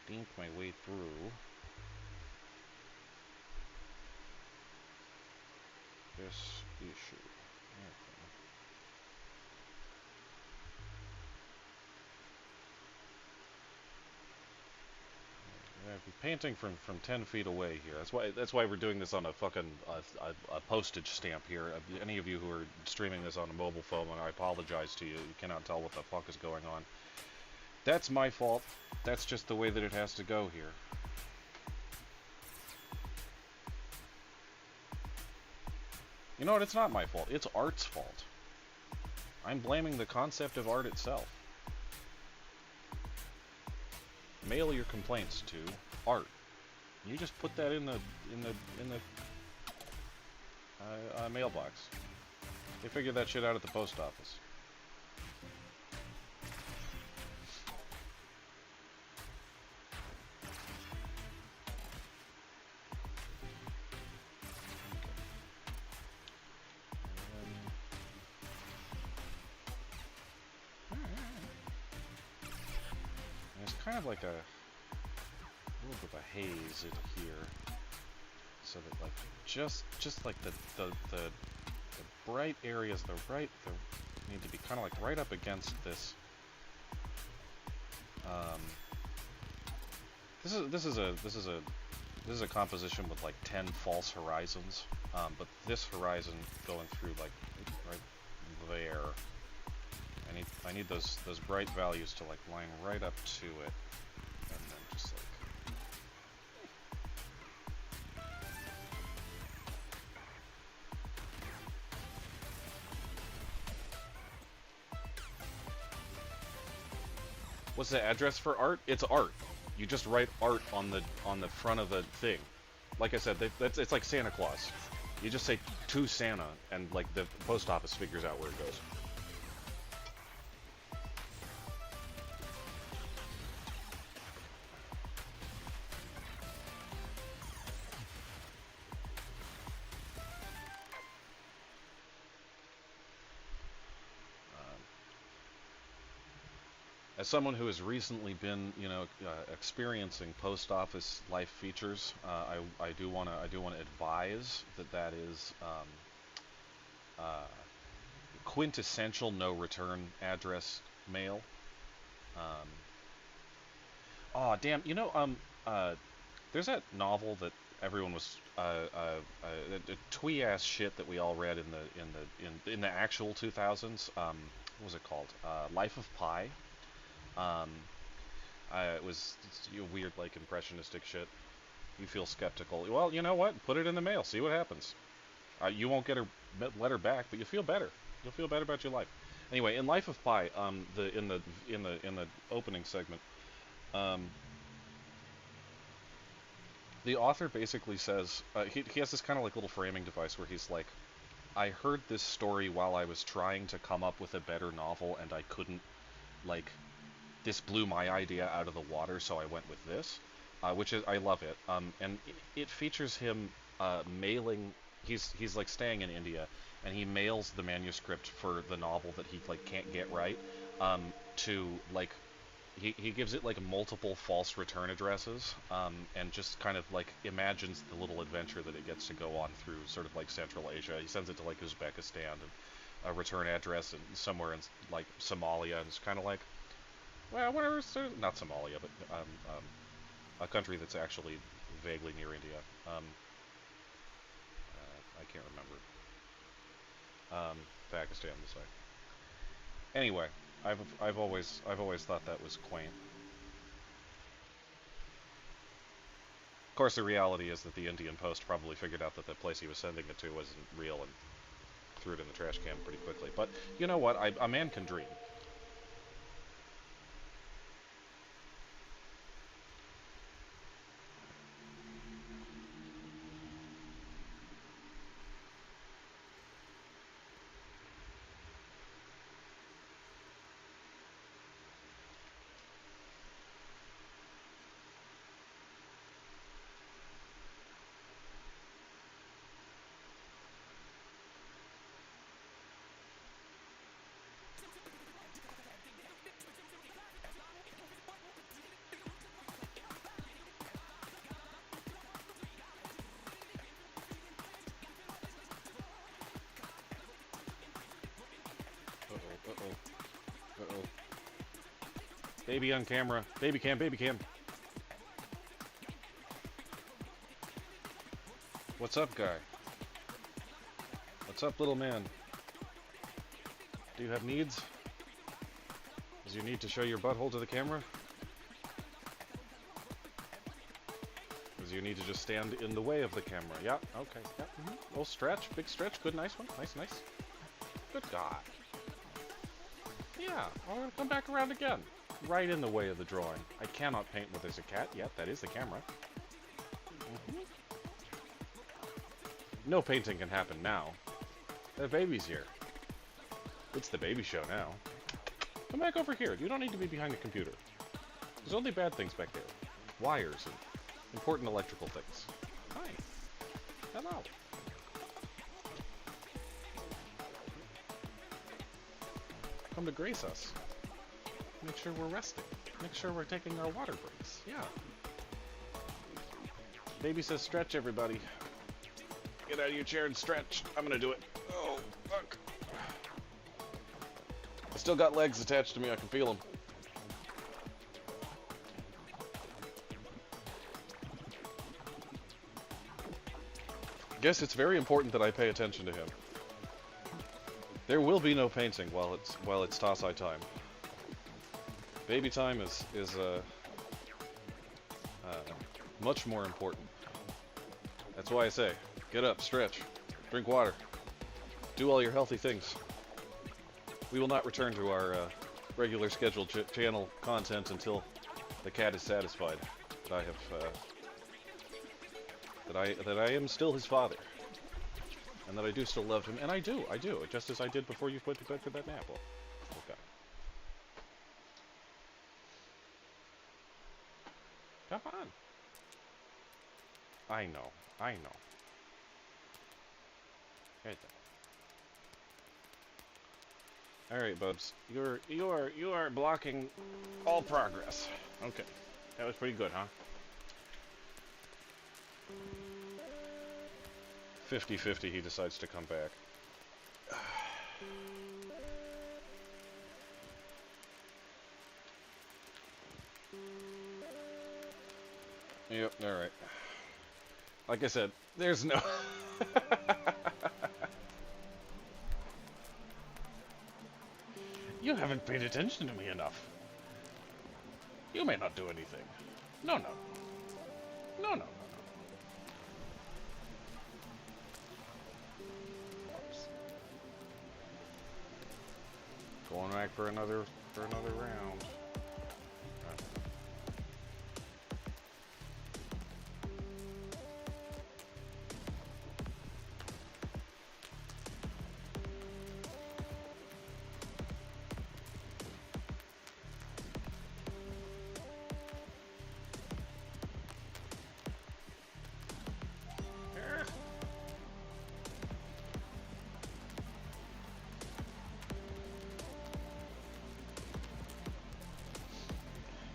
can dink my way through this issue. Yeah, I'd be painting from 10 feet away here. That's why we're doing this on a fucking a postage stamp here. Any of you who are streaming this on a mobile phone, I apologize to you. You cannot tell what the fuck is going on. That's my fault. That's just the way that it has to go here. You know what? It's not my fault. It's art's fault. I'm blaming the concept of art itself. Mail your complaints to art. You just put that in the mailbox. They figured that shit out at the post office. Kind of like a little bit of a haze in here, so that like just like the bright areas, need to be kind of like right up against this. This is a composition with like 10 false horizons, but this horizon going through like right there. I need those bright values to like line right up to it, and then just like what's the address for art? It's art. You just write art on the front of the thing. Like I said, it's like Santa Claus. You just say to Santa, and like the post office figures out where it goes. As someone who has recently been, experiencing post office life features, I do want to advise that is quintessential no return address mail. Oh damn! There's that novel that everyone was the twee ass shit that we all read in the actual 2000s. What was it called? Life of Pi. It was weird, like, impressionistic shit. You feel skeptical. Well, you know what? Put it in the mail. See what happens. You won't get a letter back, but you feel better. You'll feel better about your life. Anyway, in Life of Pi, in the opening segment, the author basically says he has this kind of like little framing device where he's like, I heard this story while I was trying to come up with a better novel, and I couldn't, like. This blew my idea out of the water, so I went with this, which is, I love it. And it features him mailing. He's like staying in India, and he mails the manuscript for the novel that he like can't get right to like he gives it like multiple false return addresses, and just kind of like imagines the little adventure that it gets to go on through sort of like Central Asia. He sends it to like Uzbekistan and a return address and somewhere in like Somalia, and it's kind of like. Well, whatever, not Somalia, but a country that's actually vaguely near India. I can't remember. Pakistan, this way. Anyway, I've always thought that was quaint. Of course, the reality is that the Indian Post probably figured out that the place he was sending it to wasn't real and threw it in the trash can pretty quickly. But you know what? A man can dream. Uh-oh. Baby on camera. Baby cam, baby cam. What's up, guy? What's up, little man? Do you have needs? Does you need to show your butthole to the camera? Does you need to just stand in the way of the camera. Yeah, okay, yeah. Little stretch, big stretch, good, nice one. Nice, nice. Good God. Yeah, I'm gonna come back around again. Right in the way of the drawing. I cannot paint with as a cat. Yep, that is the camera. No painting can happen now. The baby's here. It's the baby show now. Come back over here. You don't need to be behind the computer. There's only bad things back there. Wires and important electrical things. Hi. Hello. Come to grace us. Make sure we're resting. Make sure we're taking our water breaks. Yeah. Baby says stretch, everybody. Get out of your chair and stretch. I'm gonna do it. Oh, fuck. I still got legs attached to me. I can feel them. Guess it's very important that I pay attention to him. There will be no painting while it's Tassai time. Baby time is much more important. That's why I say, get up, stretch, drink water, do all your healthy things. We will not return to our regular scheduled channel content until the cat is satisfied that I have that I am still his father, and that I do still love him, and I do, just as I did before you went to bed for that nap. Well, okay. Come on. I know. Right there. All right, Bubs. You are blocking all progress. Okay, that was pretty good, huh? 50-50, he decides to come back. Yep, alright. Like I said, there's no... You haven't paid attention to me enough. You may not do anything. No. Going back for another round.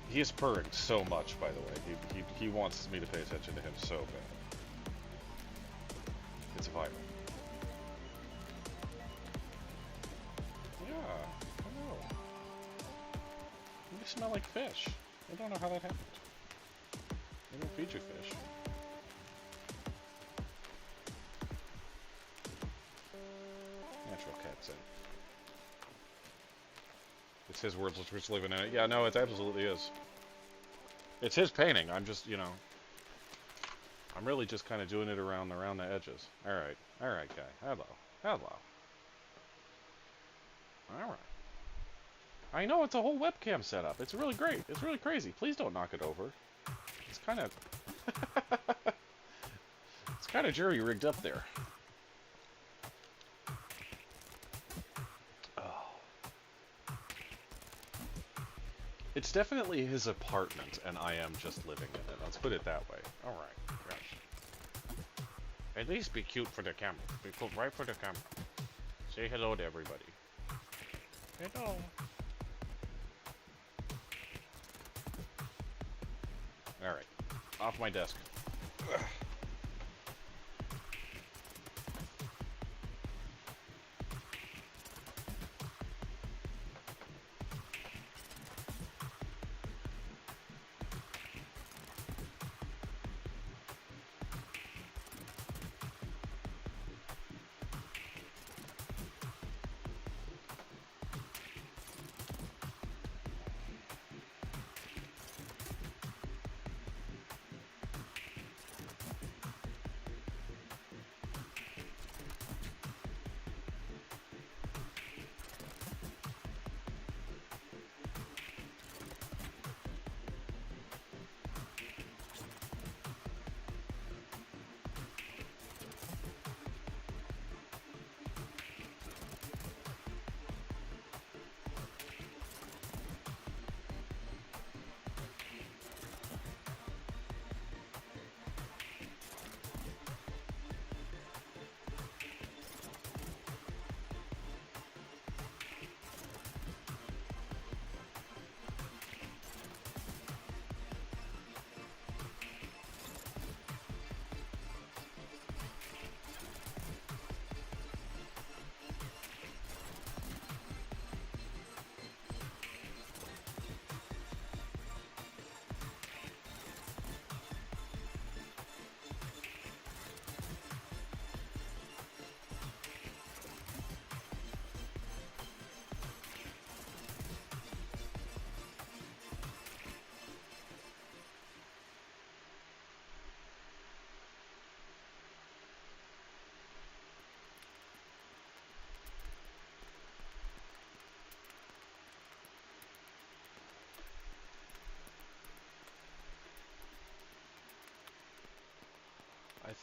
He is purring so much, by the way. He wants me to pay attention to him so bad. It's violent. Yeah, I know. You smell like fish. I don't know how that happened. They don't feed you fish. Natural cat scent. It's his words, let's just living in it. Yeah, no, it absolutely is. It's his painting. I'm just, you know, I'm really just kind of doing it around the edges. All right, guy. Hello. All right. I know it's a whole webcam setup. It's really great. It's really crazy. Please don't knock it over. It's kind of, it's kind of jury rigged up there. It's definitely his apartment, and I am just living in it. Let's put it that way. Alright, yes. At least be cute for the camera. Be cute right for the camera. Say hello to everybody. Hello. Alright. Off my desk. Ugh.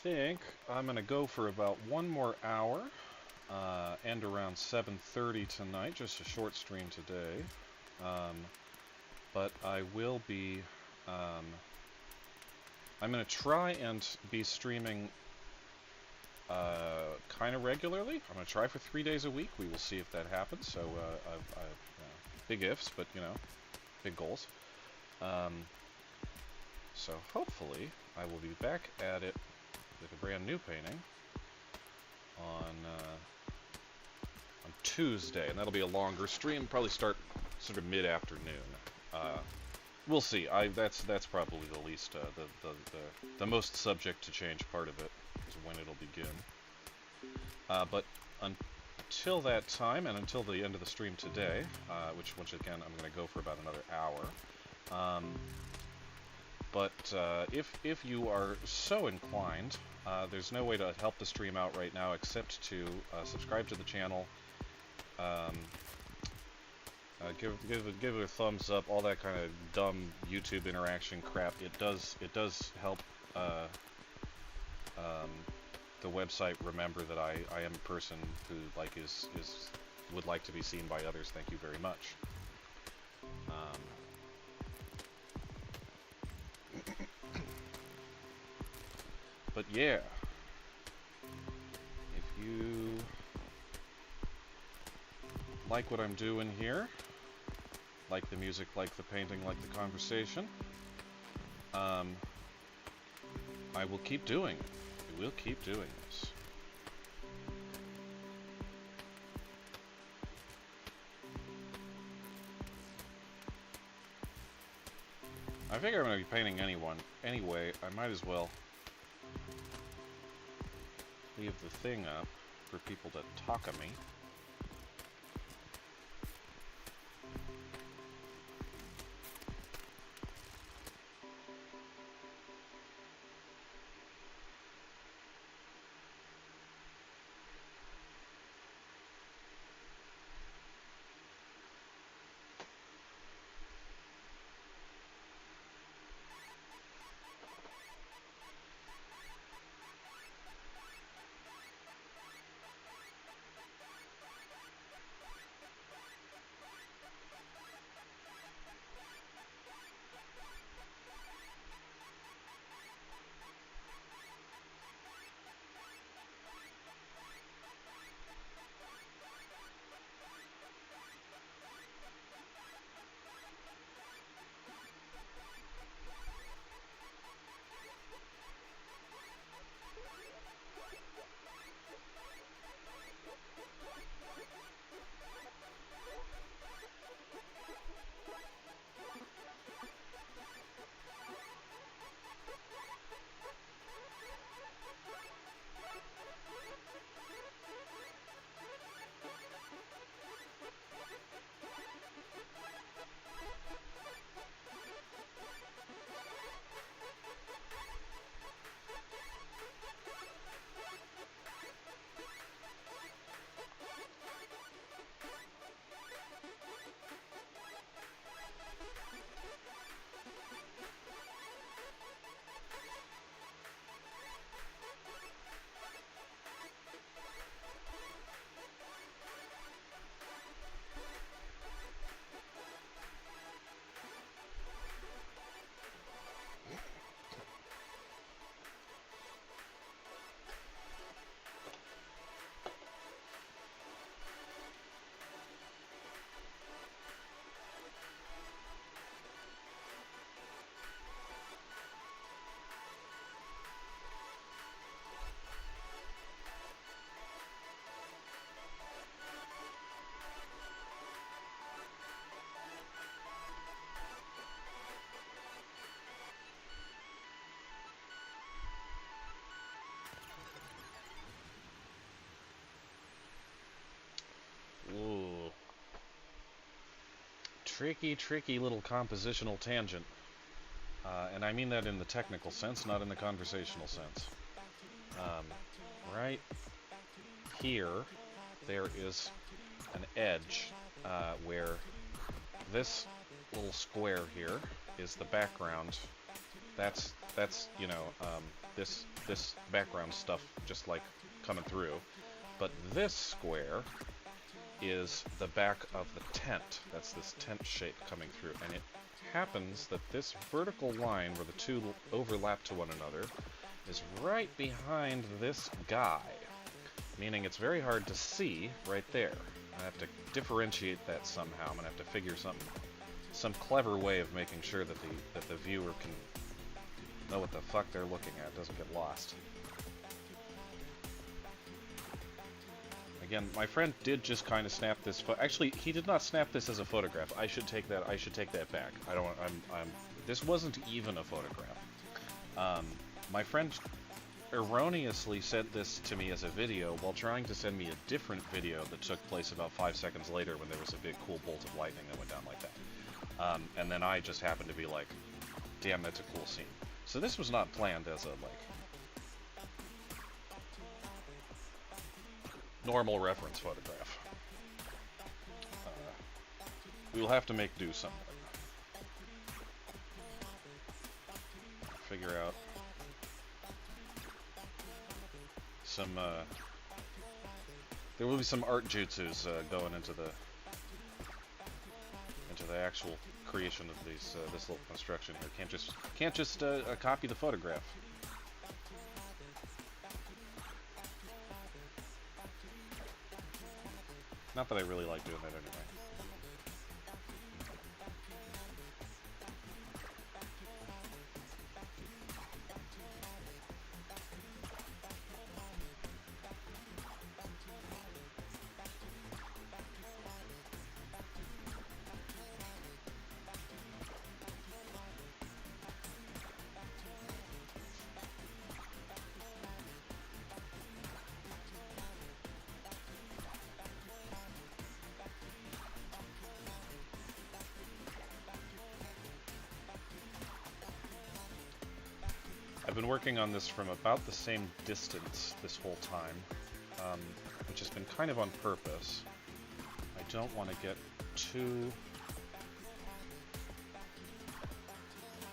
think I'm going to go for about one more hour, end around 7:30 tonight, just a short stream today. But I will be, I'm going to try and be streaming kind of regularly. I'm going to try for 3 days a week. We will see if that happens. So big ifs, but you know, big goals. So hopefully I will be back at it with a brand new painting on Tuesday, and that'll be a longer stream. Probably start sort of mid-afternoon. We'll see. That's probably the least the most subject to change part of it is when it'll begin. But until that time, and until the end of the stream today, which once again I'm going to go for about another hour. But if you are so inclined, there's no way to help the stream out right now except to subscribe to the channel, give it a thumbs up, all that kind of dumb YouTube interaction crap. It does help the website remember that I am a person who would like to be seen by others. Thank you very much. But yeah, if you like what I'm doing here, like the music, like the painting, like the conversation, I will keep doing it. I will keep doing this. I figure I'm going to be painting anyway. I might as well leave the thing up for people to talk at me. Ooh. Tricky little compositional tangent. And I mean that in the technical sense, not in the conversational sense. Right here, there is an edge where this little square here is the background. That's you know, this background stuff just like coming through. But this square is the back of the tent. That's this tent shape coming through, and it happens that this vertical line where the two overlap to one another is right behind this guy, meaning it's very hard to see right there. I have to differentiate that somehow. I'm gonna have to figure some clever way of making sure that the viewer can know what the fuck they're looking at, doesn't get lost. Again, my friend did just kind of snap this. Actually, he did not snap this as a photograph. I should take that. I should take that back. I don't. This wasn't even a photograph. My friend erroneously sent this to me as a video while trying to send me a different video that took place about 5 seconds later when there was a big cool bolt of lightning that went down like that. And then I just happened to be like, "Damn, that's a cool scene." So this was not planned as a like normal reference photograph. We will have to make do somewhere. Figure out some, there will be some art jutsus going into the actual creation of these this little construction here. Can't just copy the photograph. Not that I really like doing that anyway. I've been working on this from about the same distance this whole time, which has been kind of on purpose. I don't want to get too...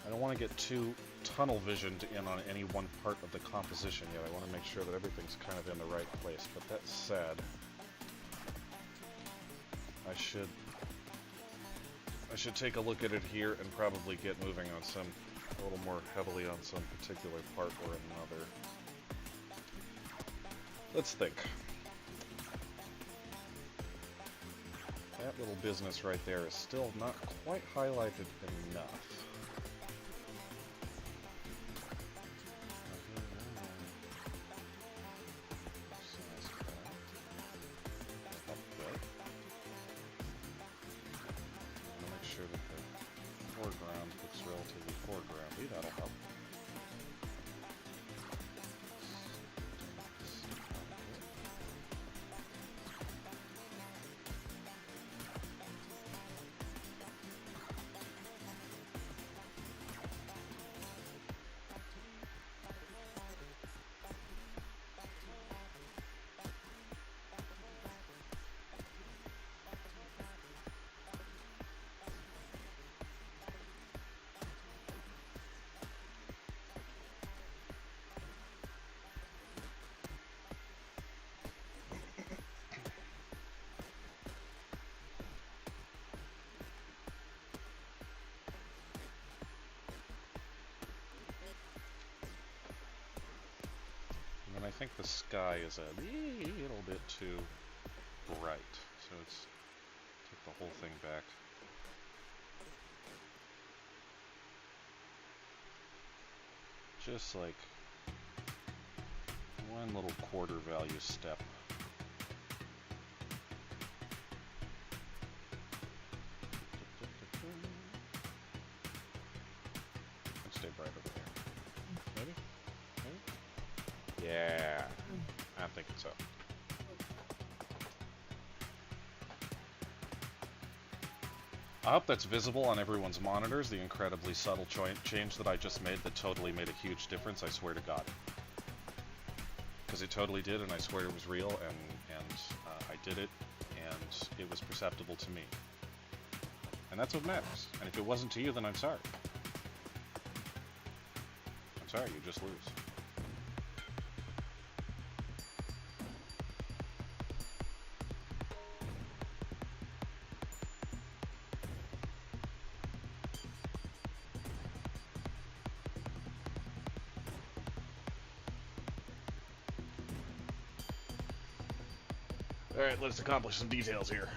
I don't want to get too tunnel visioned in on any one part of the composition yet. I want to make sure that everything's kind of in the right place. But that said, I should take a look at it here and probably get moving on a little more heavily on some particular part or another. Let's think. That little business right there is still not quite highlighted enough. That'll help. I think the sky is a little bit too bright, so let's take the whole thing back. Just like one little quarter value step. Let's stay right over there. Maybe? Yeah, I'm thinking so. I hope that's visible on everyone's monitors, the incredibly subtle change that I just made that totally made a huge difference, I swear to God. Because it totally did, and I swear it was real, and I did it, and it was perceptible to me. And that's what matters. And if it wasn't to you, then I'm sorry. I'm sorry, you just lose. Alright, let's accomplish some details here.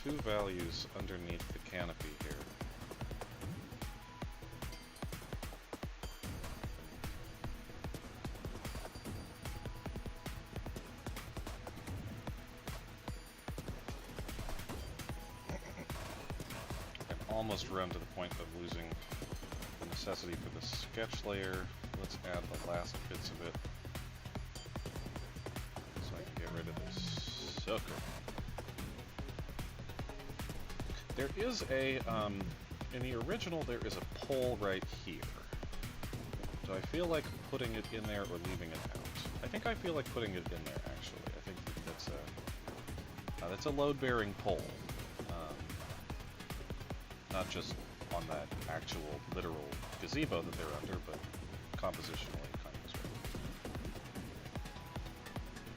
Two values underneath the canopy here. I've almost run to the point of losing the necessity for the sketch layer. Let's add the last bits of it so I can get rid of this sucker. There is a, in the original, there is a pole right here. Do I feel like putting it in there or leaving it out? I think I feel like putting it in there, actually. I think that's a load-bearing pole. Not just on that actual, literal gazebo that they're under, but compositionally kind of straight.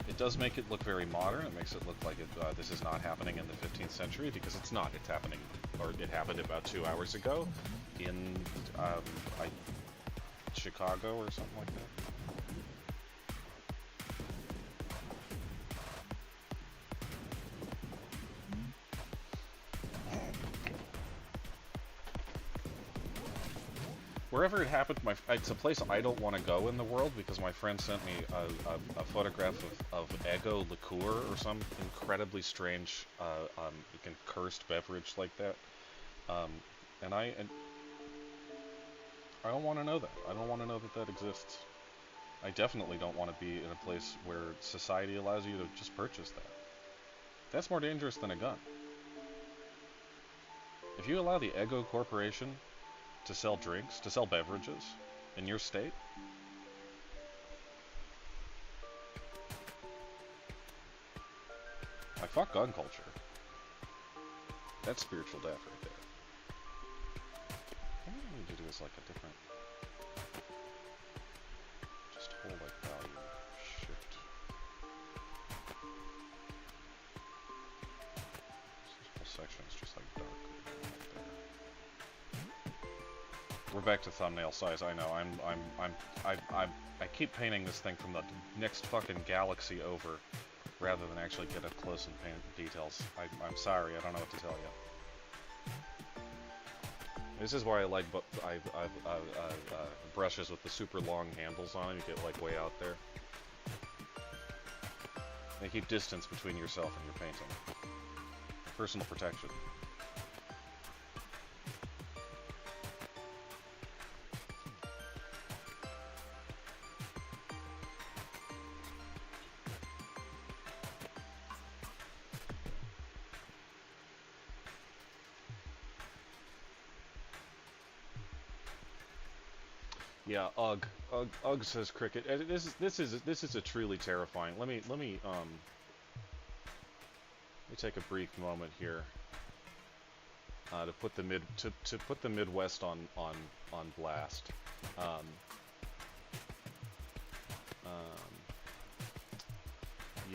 It does make it look very modern. It makes it look like this is not happening in the 15th century, because it's not. It's happening, or it happened about 2 hours ago in Chicago or something like that. Wherever it happened, it's a place I don't want to go in the world, because my friend sent me a photograph of Eggo liqueur or some incredibly strange, cursed beverage like that, and I don't want to know that. I don't want to know that that exists. I definitely don't want to be in a place where society allows you to just purchase that. That's more dangerous than a gun. If you allow the Eggo Corporation to sell drinks, to sell beverages in your state, like, fuck gun culture. That's spiritual death right there. What I need to do is like a different, just hold like value, shift. This whole section is just like dark. We're back to thumbnail size. I know. I keep painting this thing from the next fucking galaxy over, rather than actually get up close and paint details. I'm sorry. I don't know what to tell you. This is why I like brushes with the super long handles on them. You get like way out there. They keep distance between yourself and your painting. Personal protection. Yeah, Ugg says cricket. This is a truly terrifying. Let me take a brief moment here to put the Midwest on blast.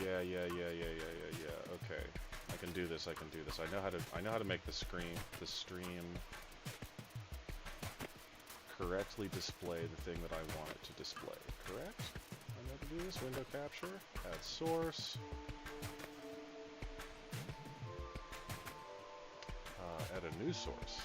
Yeah. Okay. I can do this. I know how to make the stream correctly display the thing that I want it to display. Correct? I know how to do this. Window capture. Add source. Add a new source.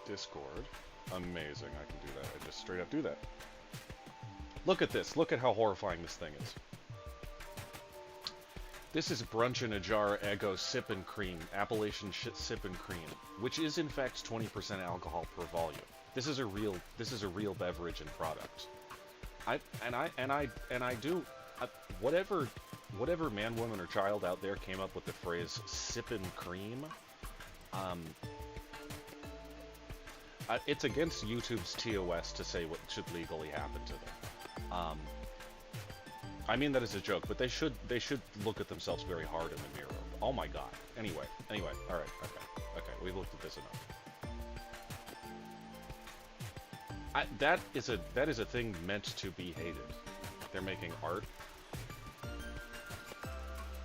Discord. Amazing. I can do that. I just straight up do that. Look at this. Look at how horrifying this thing is. This is Brunch in a Jar Eggo Sippin' Cream, Appalachian Sippin' Cream, which is in fact 20% alcohol per volume. This is a real beverage and product. Whatever man, woman, or child out there came up with the phrase "sippin' cream," it's against YouTube's TOS to say what should legally happen to them. I mean that as a joke, but they should look at themselves very hard in the mirror. Oh my god. Anyway, all right, okay, we've looked at this enough. That is a thing meant to be hated. They're making art.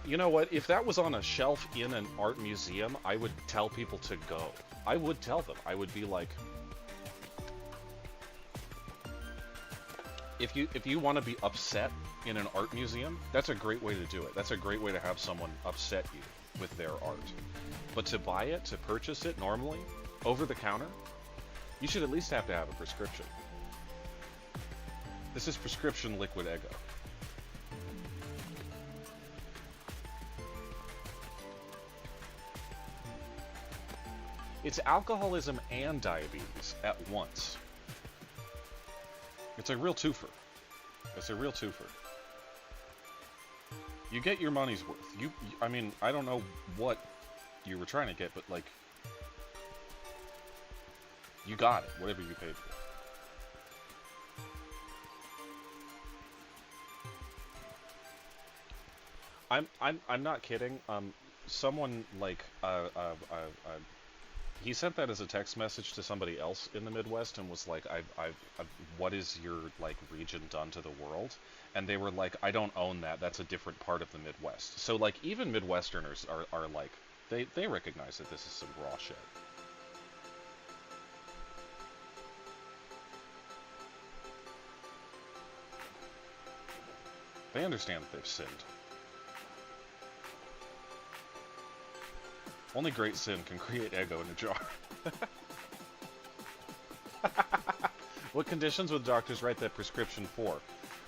You know what? If that was on a shelf in an art museum, I would tell people to go. I would tell them. I would be like, if you want to be upset in an art museum, that's a great way to do it. That's a great way to have someone upset you with their art. But to buy it, to purchase it normally, over the counter, you should at least have to have a prescription. This is prescription liquid Eggo. It's alcoholism and diabetes at once. It's a real twofer. It's a real twofer. You get your money's worth. I mean, I don't know what you were trying to get, but like, you got it, whatever you paid for. I'm not kidding. Someone like he sent that as a text message to somebody else in the Midwest and was like, what is your like region done to the world? And they were like, I don't own that. That's a different part of the Midwest. So like even Midwesterners are like, they recognize that this is some raw shit. They understand that they've sinned. Only great sin can create Eggo in a jar. What conditions would doctors write that prescription for?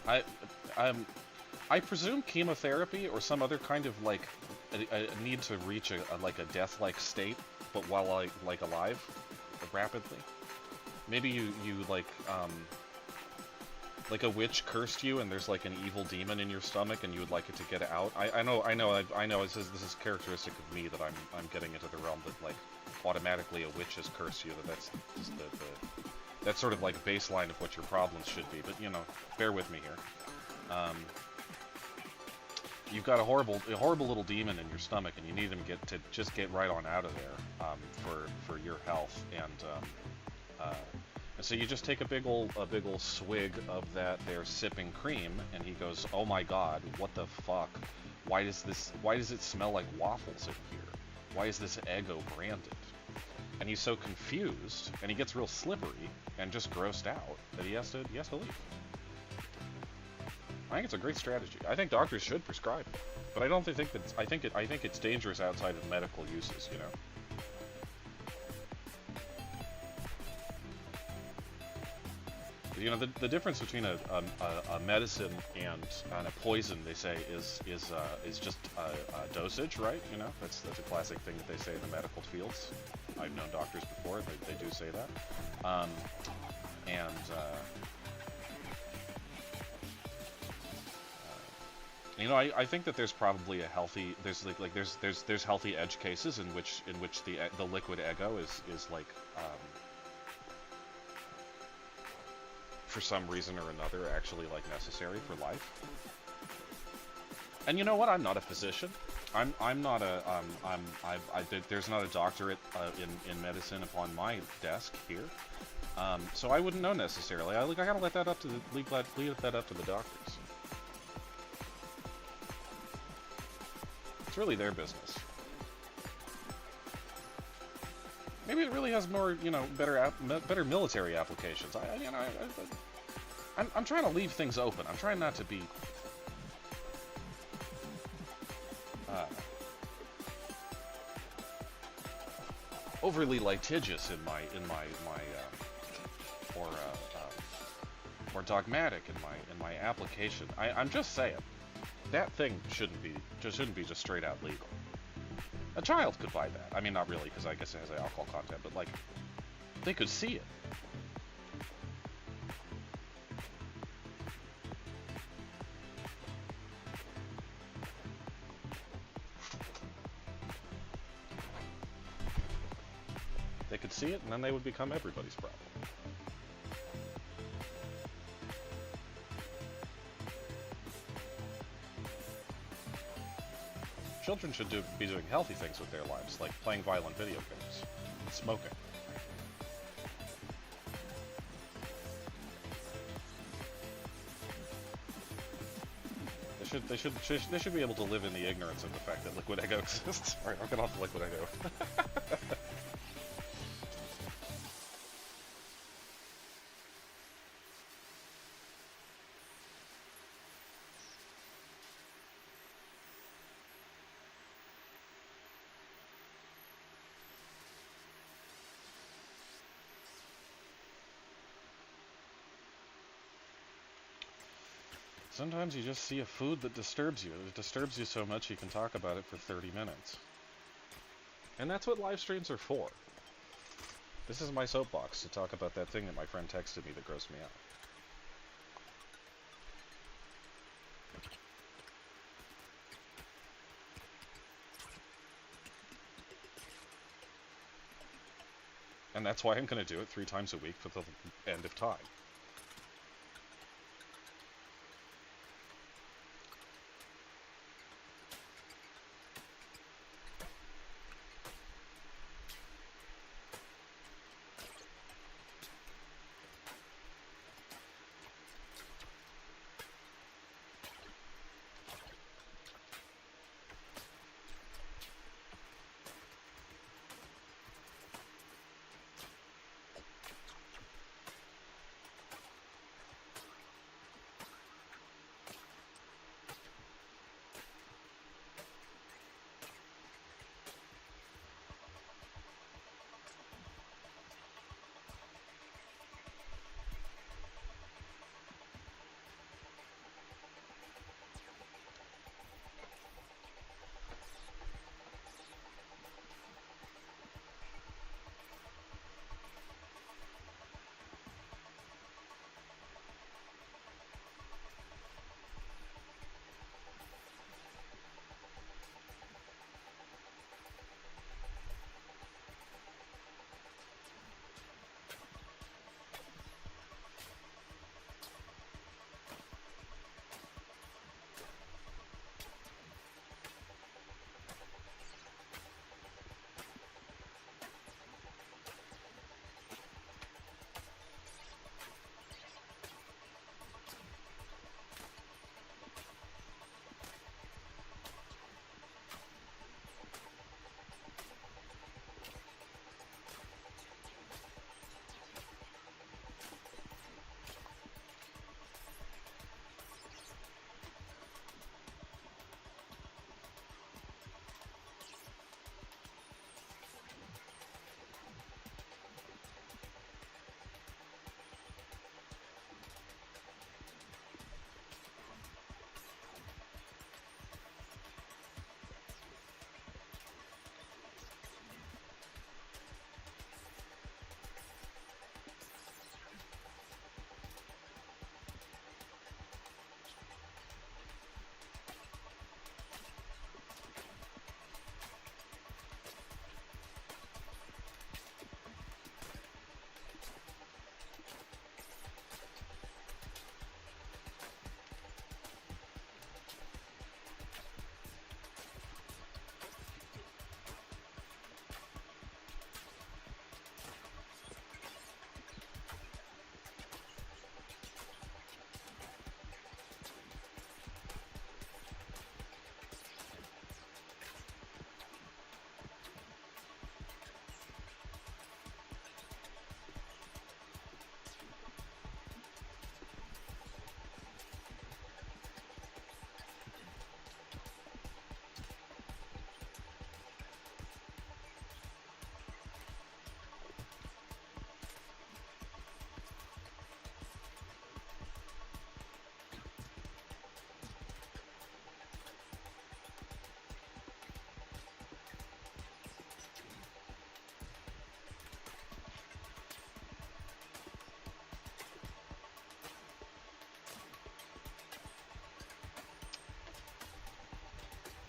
I presume chemotherapy or some other kind of like a need to reach a death-like state, but while like alive, rapidly. Maybe you like a witch cursed you and there's like an evil demon in your stomach and you would like it to get out. I know this is characteristic of me that I'm getting into the realm that like automatically a witch has cursed you, that's just that's sort of like baseline of what your problems should be, but you know, bear with me here. You've got a horrible little demon in your stomach and you need him to get right on out of there for your health, and so you just take a big ol' swig of that there sipping cream, and he goes, "Oh my God, what the fuck? Why does it smell like waffles in here? Why is this Eggo branded?" And he's so confused, and he gets real slippery and just grossed out that he has to leave. I think it's a great strategy. I think doctors should prescribe it, but I don't think that I think it's dangerous outside of medical uses, you know. You know, the difference between a medicine and a poison, they say, is just a dosage, right? You know, that's a classic thing that they say in the medical fields. I've known doctors before; they do say that. You know, I think that there's probably a healthy there's healthy edge cases in which the liquid Eggo is like. For some reason or another, actually like necessary for life. And you know what? I'm not a physician. I'm not a there's not a doctorate in medicine upon my desk here, so I wouldn't know necessarily. I gotta let that up to leave that up to the doctors. It's really their business. Maybe it really has more, better military applications. I'm trying to leave things open. I'm trying not to be overly litigious in my or dogmatic in my application. I'm just saying that thing shouldn't be just straight out legal. A child could buy that. I mean, not really, because I guess it has alcohol content, but like they could see it. They could see it, and then they would become everybody's problem. Children should be doing healthy things with their lives, like playing violent video games and smoking. They should be able to live in the ignorance of the fact that Liquid Ego exists. Alright, I'll get off the Liquid Ego. Sometimes you just see a food that disturbs you. It disturbs you so much you can talk about it for 30 minutes. And that's what live streams are for. This is my soapbox to talk about that thing that my friend texted me that grossed me out. And that's why I'm going to do it 3 times a week for the end of time.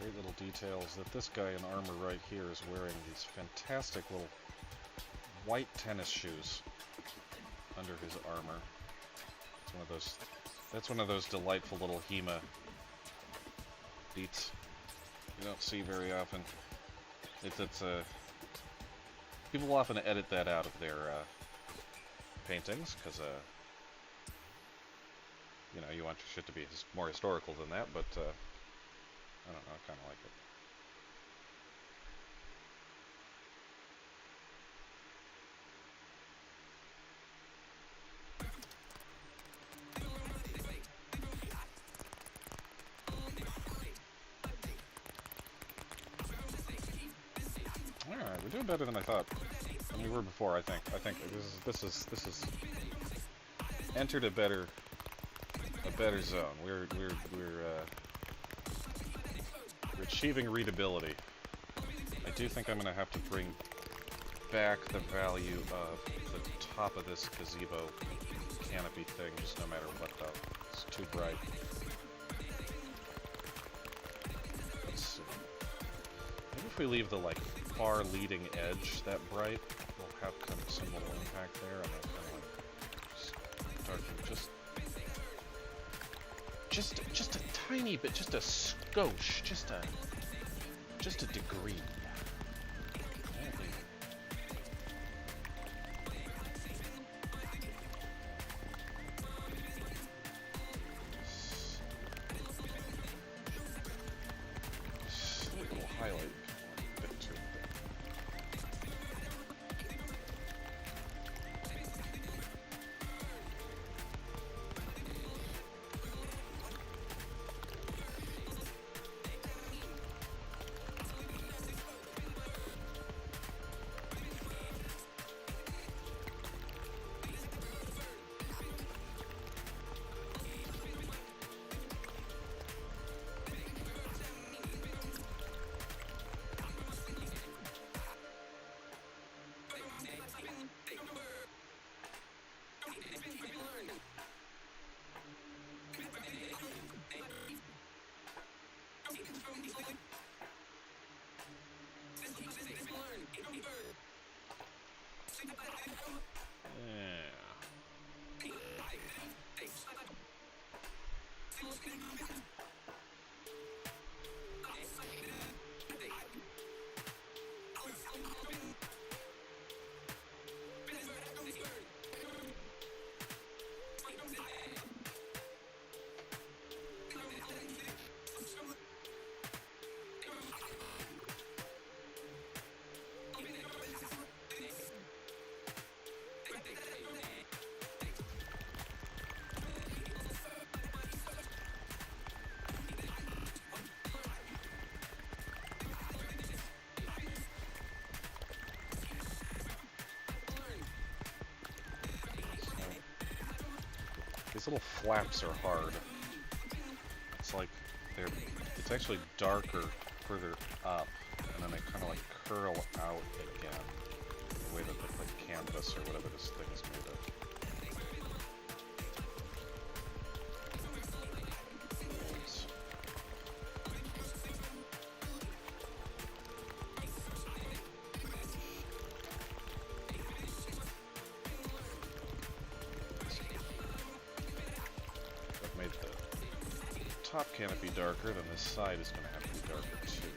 great little detail is that this guy in armor right here is wearing these fantastic little white tennis shoes under his armor. It's one of those. That's one of those delightful little HEMA beats you don't see very often. It's people often edit that out of their paintings because you know, you want your shit to be more historical than that, but I don't know, I kind of like it. Alright, we're doing better than I thought. Than we were before, I think. I think this is entered a better zone. We're achieving readability. I do think I'm gonna have to bring back the value of the top of this gazebo canopy thing, just no matter what though. It's too bright. Let's see. Maybe if we leave the like far leading edge that bright, we'll have some little impact there, and then kind of like darken just a tiny bit, just a skosh, just a degree. Slight little highlight. Bit too. These little flaps are hard. It's like it's actually darker further up, and then they kind of like curl out again, the way that the like canvas or whatever this thing is made of. Top canopy darker, then this side is going to have to be darker too.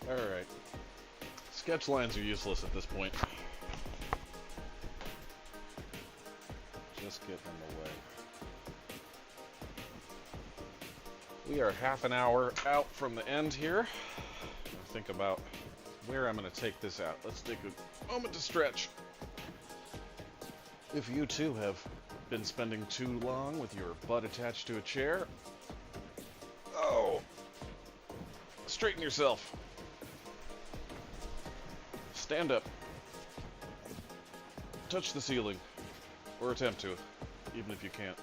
Alright. Sketch lines are useless at this point. Just get in the way. We are half an hour out from the end here. I'll think about where I'm going to take this out. Let's take a moment to stretch. If you too have been spending too long with your butt attached to a chair, oh, straighten yourself. Stand up. Touch the ceiling. Or attempt to, even if you can't.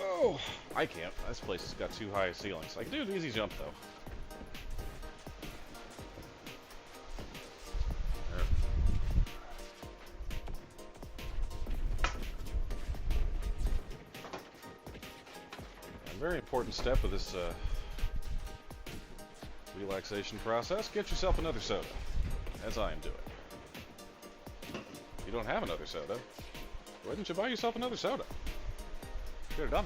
Oh, I can't. This place has got too high a ceilings. I can do an easy jump, though. Very important step of this relaxation process. Get yourself another soda, as I am doing. If you don't have another soda, why didn't you buy yourself another soda? Should have done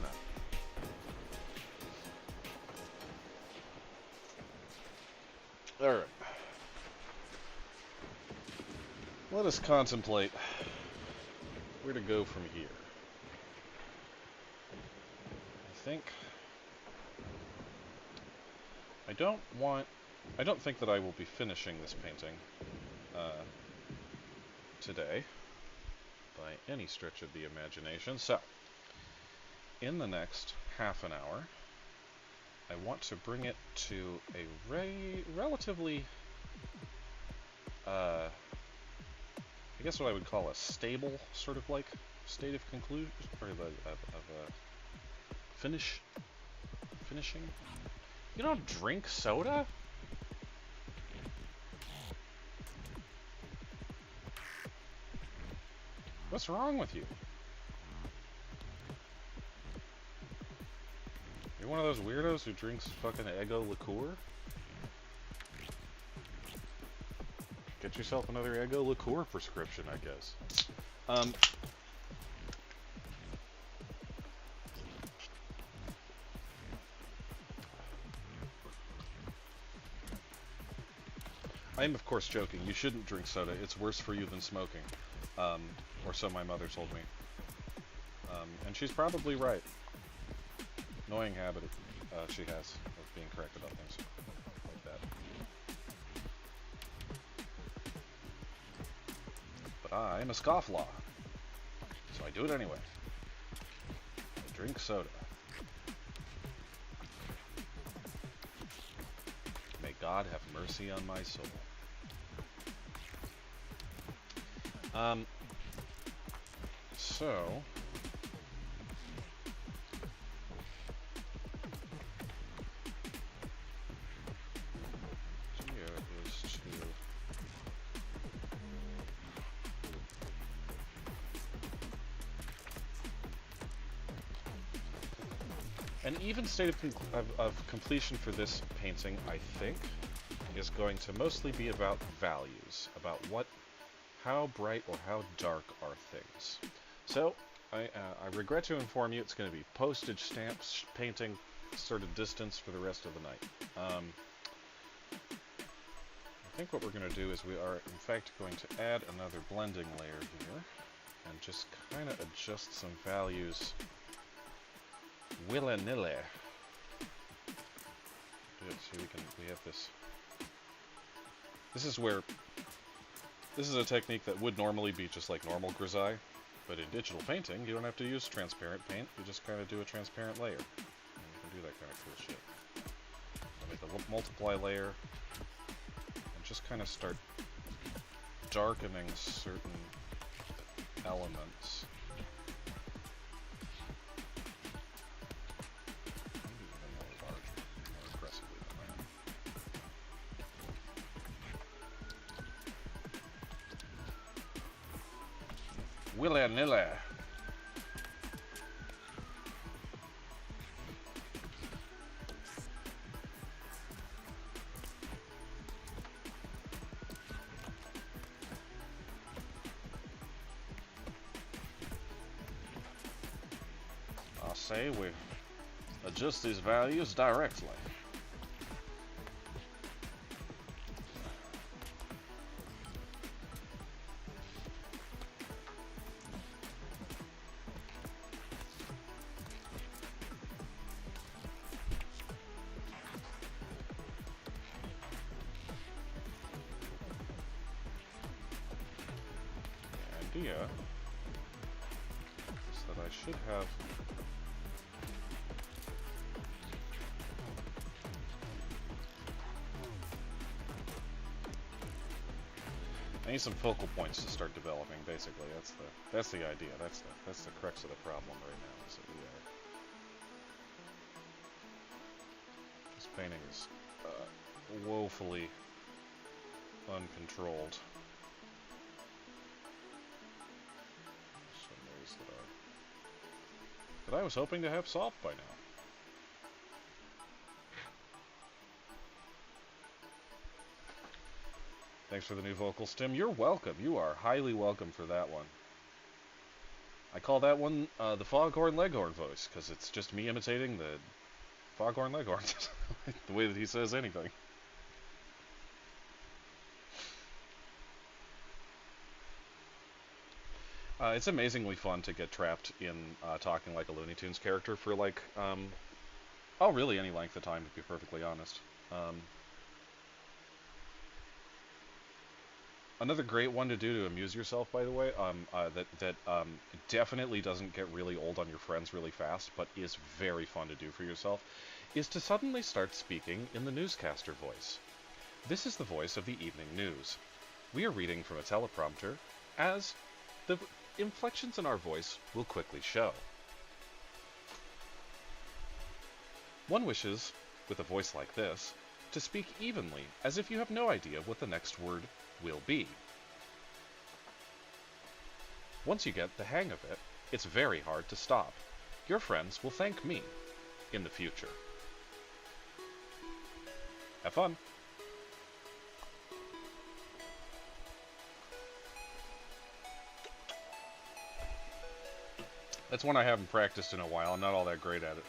that. Alright. Let us contemplate where to go from here. I think I don't think that I will be finishing this painting today by any stretch of the imagination. So, in the next half an hour, I want to bring it to a relatively, I guess what I would call a stable sort of like state of conclusion, or finishing. You don't drink soda? What's wrong with you? You're one of those weirdos who drinks fucking Eggo liqueur? Get yourself another Eggo liqueur prescription, I guess. I am, of course, joking. You shouldn't drink soda. It's worse for you than smoking. Or so my mother told me. And she's probably right. Annoying habit she has of being correct about things like that. But I'm a scofflaw. So I do it anyway. I drink soda. May God have mercy on my soul. So here is to an even state of completion for this painting, I think, is going to mostly be about values, about how bright or how dark are things. So, I regret to inform you it's going to be postage stamps painting sort of distance for the rest of the night. I think what we're going to do is we are, in fact, going to add another blending layer here, and just kind of adjust some values willy-nilly. So we have this. This is a technique that would normally be just like normal grisaille, but in digital painting, you don't have to use transparent paint. You just kind of do a transparent layer, and you can do that kind of cool shit. I'll make a multiply layer, and just kind of start darkening certain elements. Willy-nilly. I say we adjust these values directly. Idea is that I should have I need some focal points to start developing. Basically, that's the idea. That's the crux of the problem right now. Is that this painting is woefully uncontrolled. That I was hoping to have solved by now. Thanks for the new vocal stim. You're welcome. You are highly welcome for that one. I call that one the Foghorn Leghorn voice, because it's just me imitating the Foghorn Leghorn. The way that he says anything. It's amazingly fun to get trapped in talking like a Looney Tunes character for like, oh really any length of time, to be perfectly honest. Another great one to do to amuse yourself, by the way, that definitely doesn't get really old on your friends really fast, but is very fun to do for yourself, is to suddenly start speaking in the newscaster voice. This is the voice of the evening news. We are reading from a teleprompter, as the inflections in our voice will quickly show. One wishes, with a voice like this, to speak evenly, as if you have no idea what the next word will be. Once you get the hang of it, it's very hard to stop. Your friends will thank me. in the future. Have fun. That's one I haven't practiced in a while. I'm not all that great at it.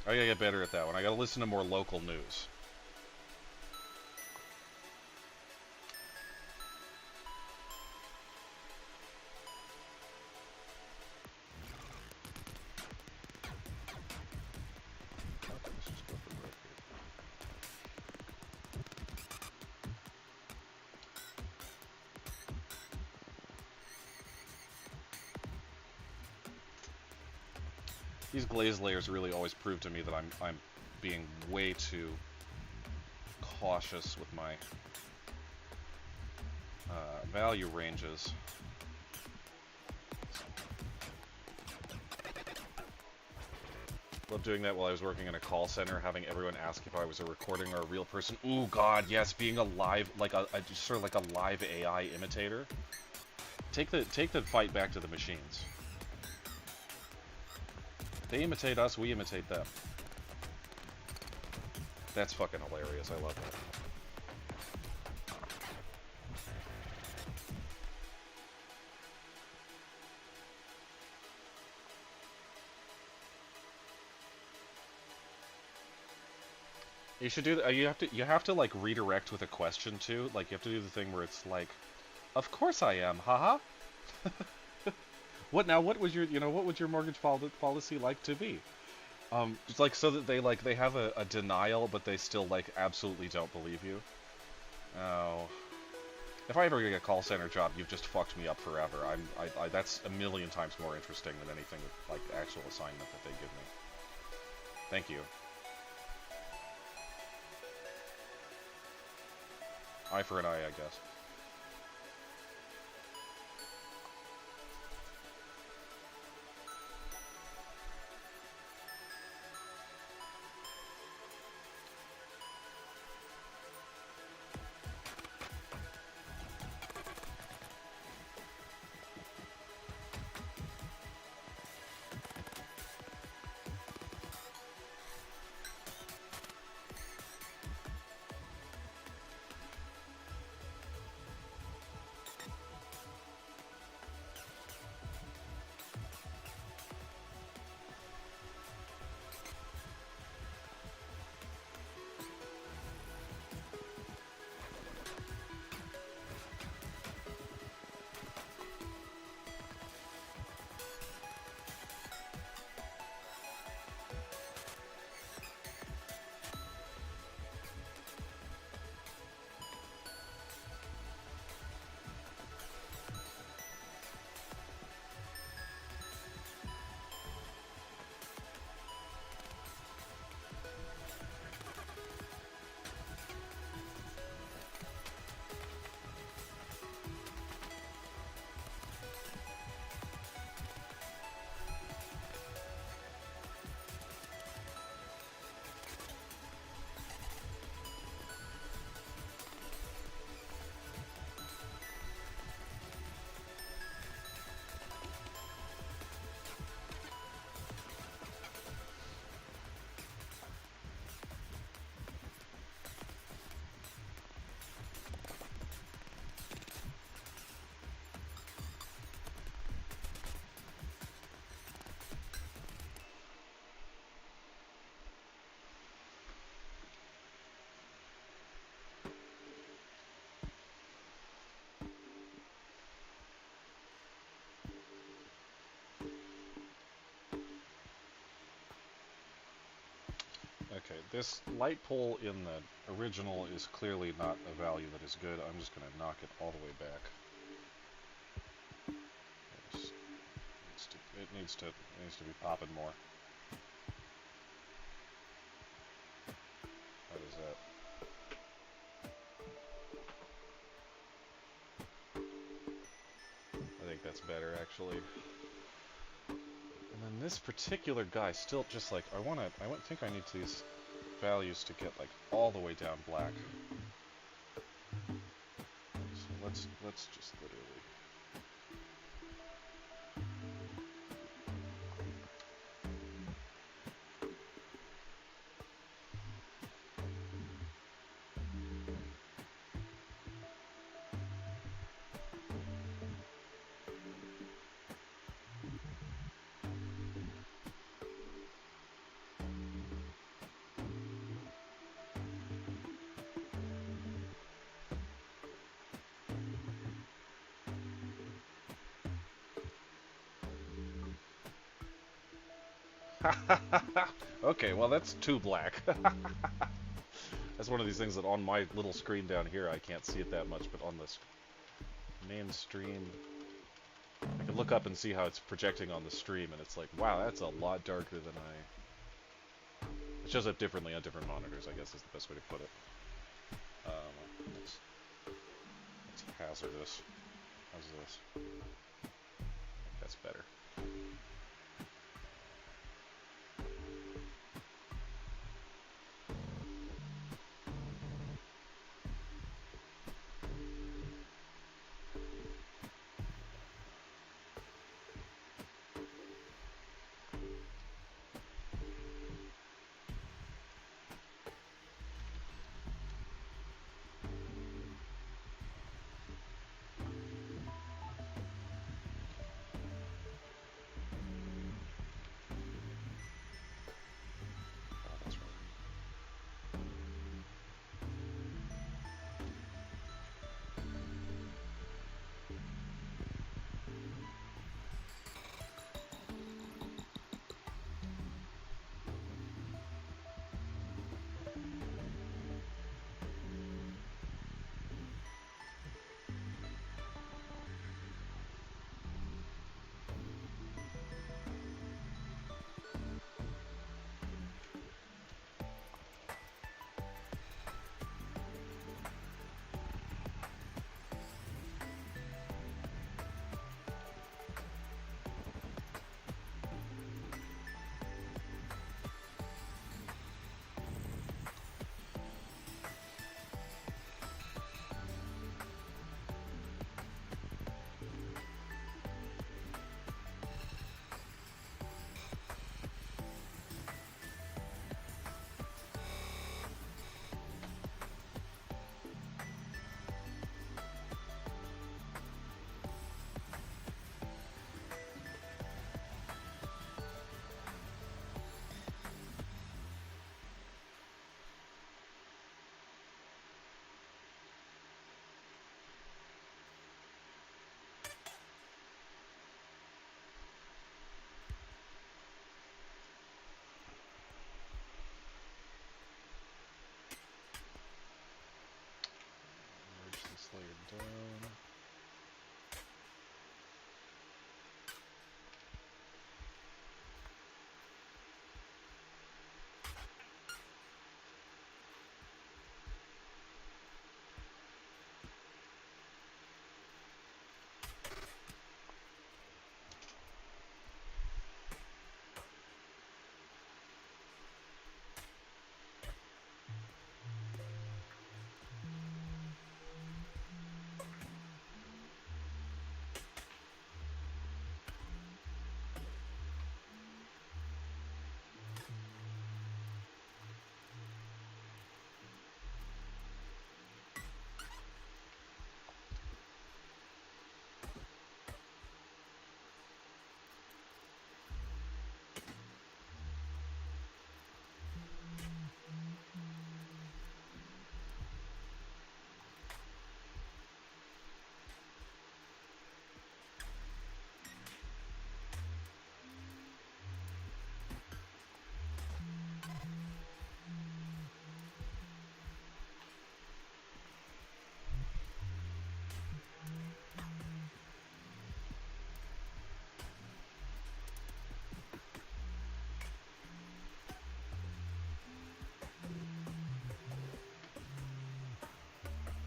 I gotta get better at that one. I gotta listen to more local news. These glaze layers really always prove to me that I'm being way too cautious with my value ranges. Love doing that while I was working in a call center, having everyone ask if I was a recording or a real person. Ooh, God, yes, being a live, like just sort of like a live AI imitator. Take the fight back to the machines. They imitate us, we imitate them. That's fucking hilarious. I love that. You should do that. You have to like redirect with a question too. Like you have to do the thing where it's like, "Of course I am, haha." What now? What was your, what would your mortgage policy like to be? It's like so that they have a denial, but they still like absolutely don't believe you. Oh, if I ever get a call center job, you've just fucked me up forever. That's a million times more interesting than anything like the actual assignment that they give me. Thank you. Eye for an eye, I guess. Okay, this light pole in the original is clearly not a value that is good. I'm just going to knock it all the way back. It needs to be popping more. What is that? I think that's better, actually. And then this particular guy still just like, I think I need these values to get like all the way down black. So let's just literally. Okay, well that's too black. That's one of these things that on my little screen down here I can't see it that much, but on this main stream I can look up and see how it's projecting on the stream, and it's like, wow, that's a lot darker than It shows up differently on different monitors, I guess is the best way to put it. It's hazardous. How's this? I think that's better. Oh, that's right. Merge this layer down.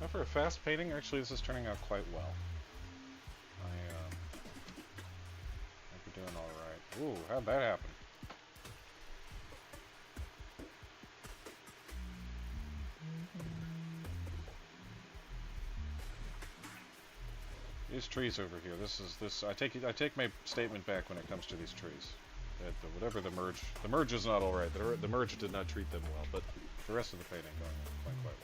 Now for a fast painting, actually this is turning out quite well. I think we're doing alright. Ooh, how'd that happen? These trees over here, I take my statement back when it comes to these trees. That whatever the merge is not alright. The merge did not treat them well, but the rest of the painting going quite well.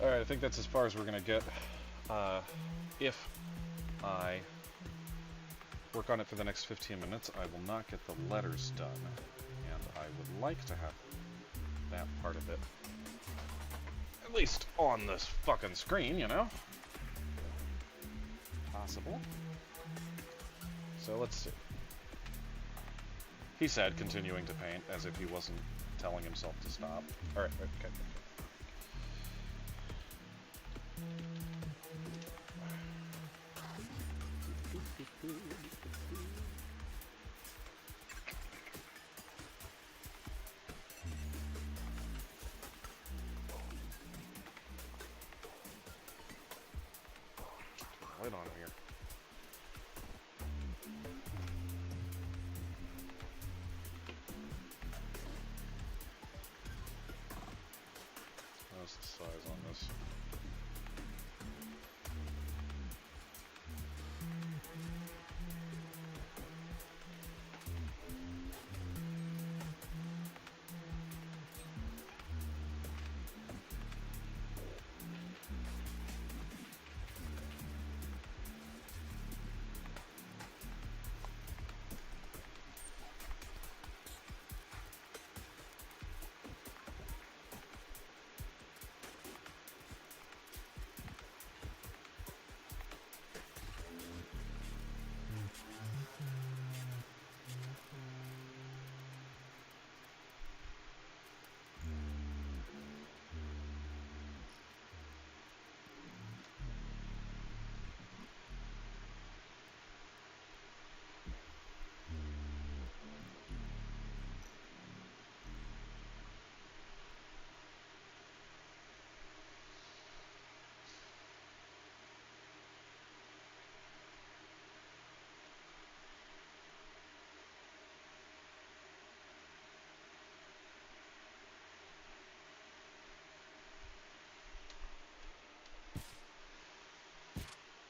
Alright, I think that's as far as we're gonna get. If I work on it for the next 15 minutes, I will not get the letters done. And I would like to have that part of it at least on this fucking screen, you know? Possible. So let's see. He said, continuing to paint, as if he wasn't telling himself to stop. Alright, okay. Light on here. How's the size on this?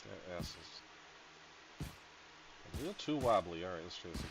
That S is a little too wobbly. Alright, let's try this again.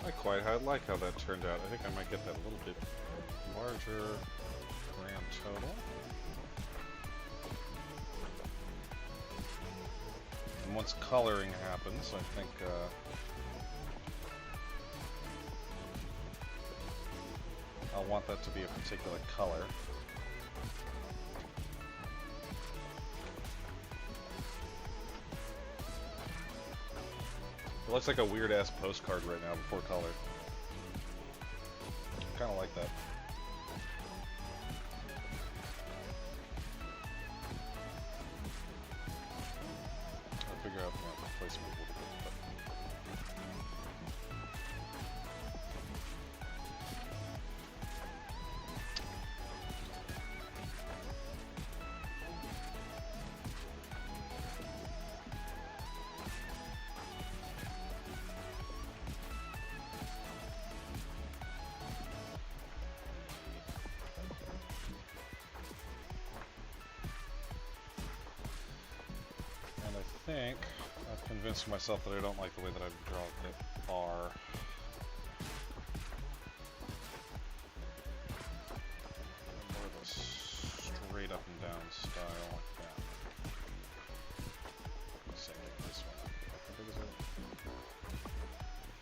Not quite. I like how that turned out. I think I might get that a little bit larger grand total. And once coloring happens, I think I'll want that to be a particular color. It looks like a weird-ass postcard right now before color. I kind of like that. I'll figure out the placement a little bit, but... I think I've convinced myself that I don't like the way that I draw the bar. More of a straight up and down style like that. Same with this one. How big is it?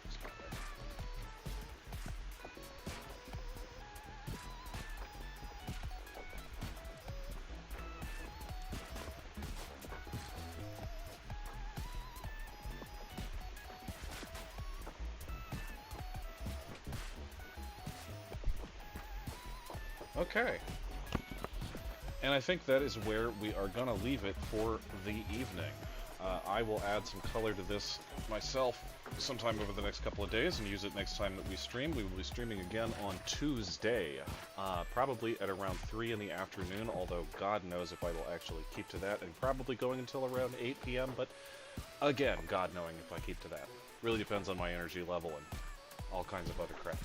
It's not big. Okay, and I think that is where we are going to leave it for the evening. I will add some color to this myself sometime over the next couple of days and use it next time that we stream. We will be streaming again on Tuesday, probably at around 3 in the afternoon, although God knows if I will actually keep to that, and probably going until around 8 p.m., but again, God knowing if I keep to that. Really depends on my energy level and all kinds of other crap.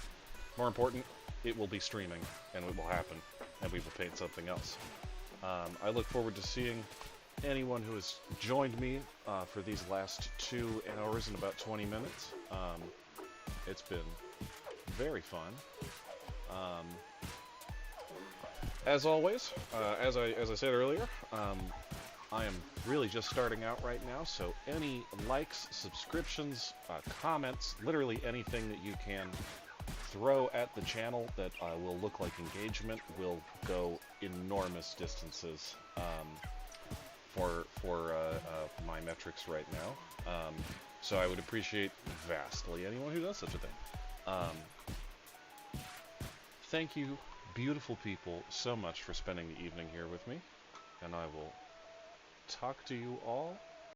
More important, it will be streaming, and it will happen, and we will paint something else. I look forward to seeing anyone who has joined me for these last 2 hours and about 20 minutes. It's been very fun. As always, as I said earlier, I am really just starting out right now, so any likes, subscriptions, comments, literally anything that you can throw at the channel that will look like engagement will go enormous distances for my metrics right now. So I would appreciate vastly anyone who does such a thing. Thank you, beautiful people, so much for spending the evening here with me, and I will talk to you all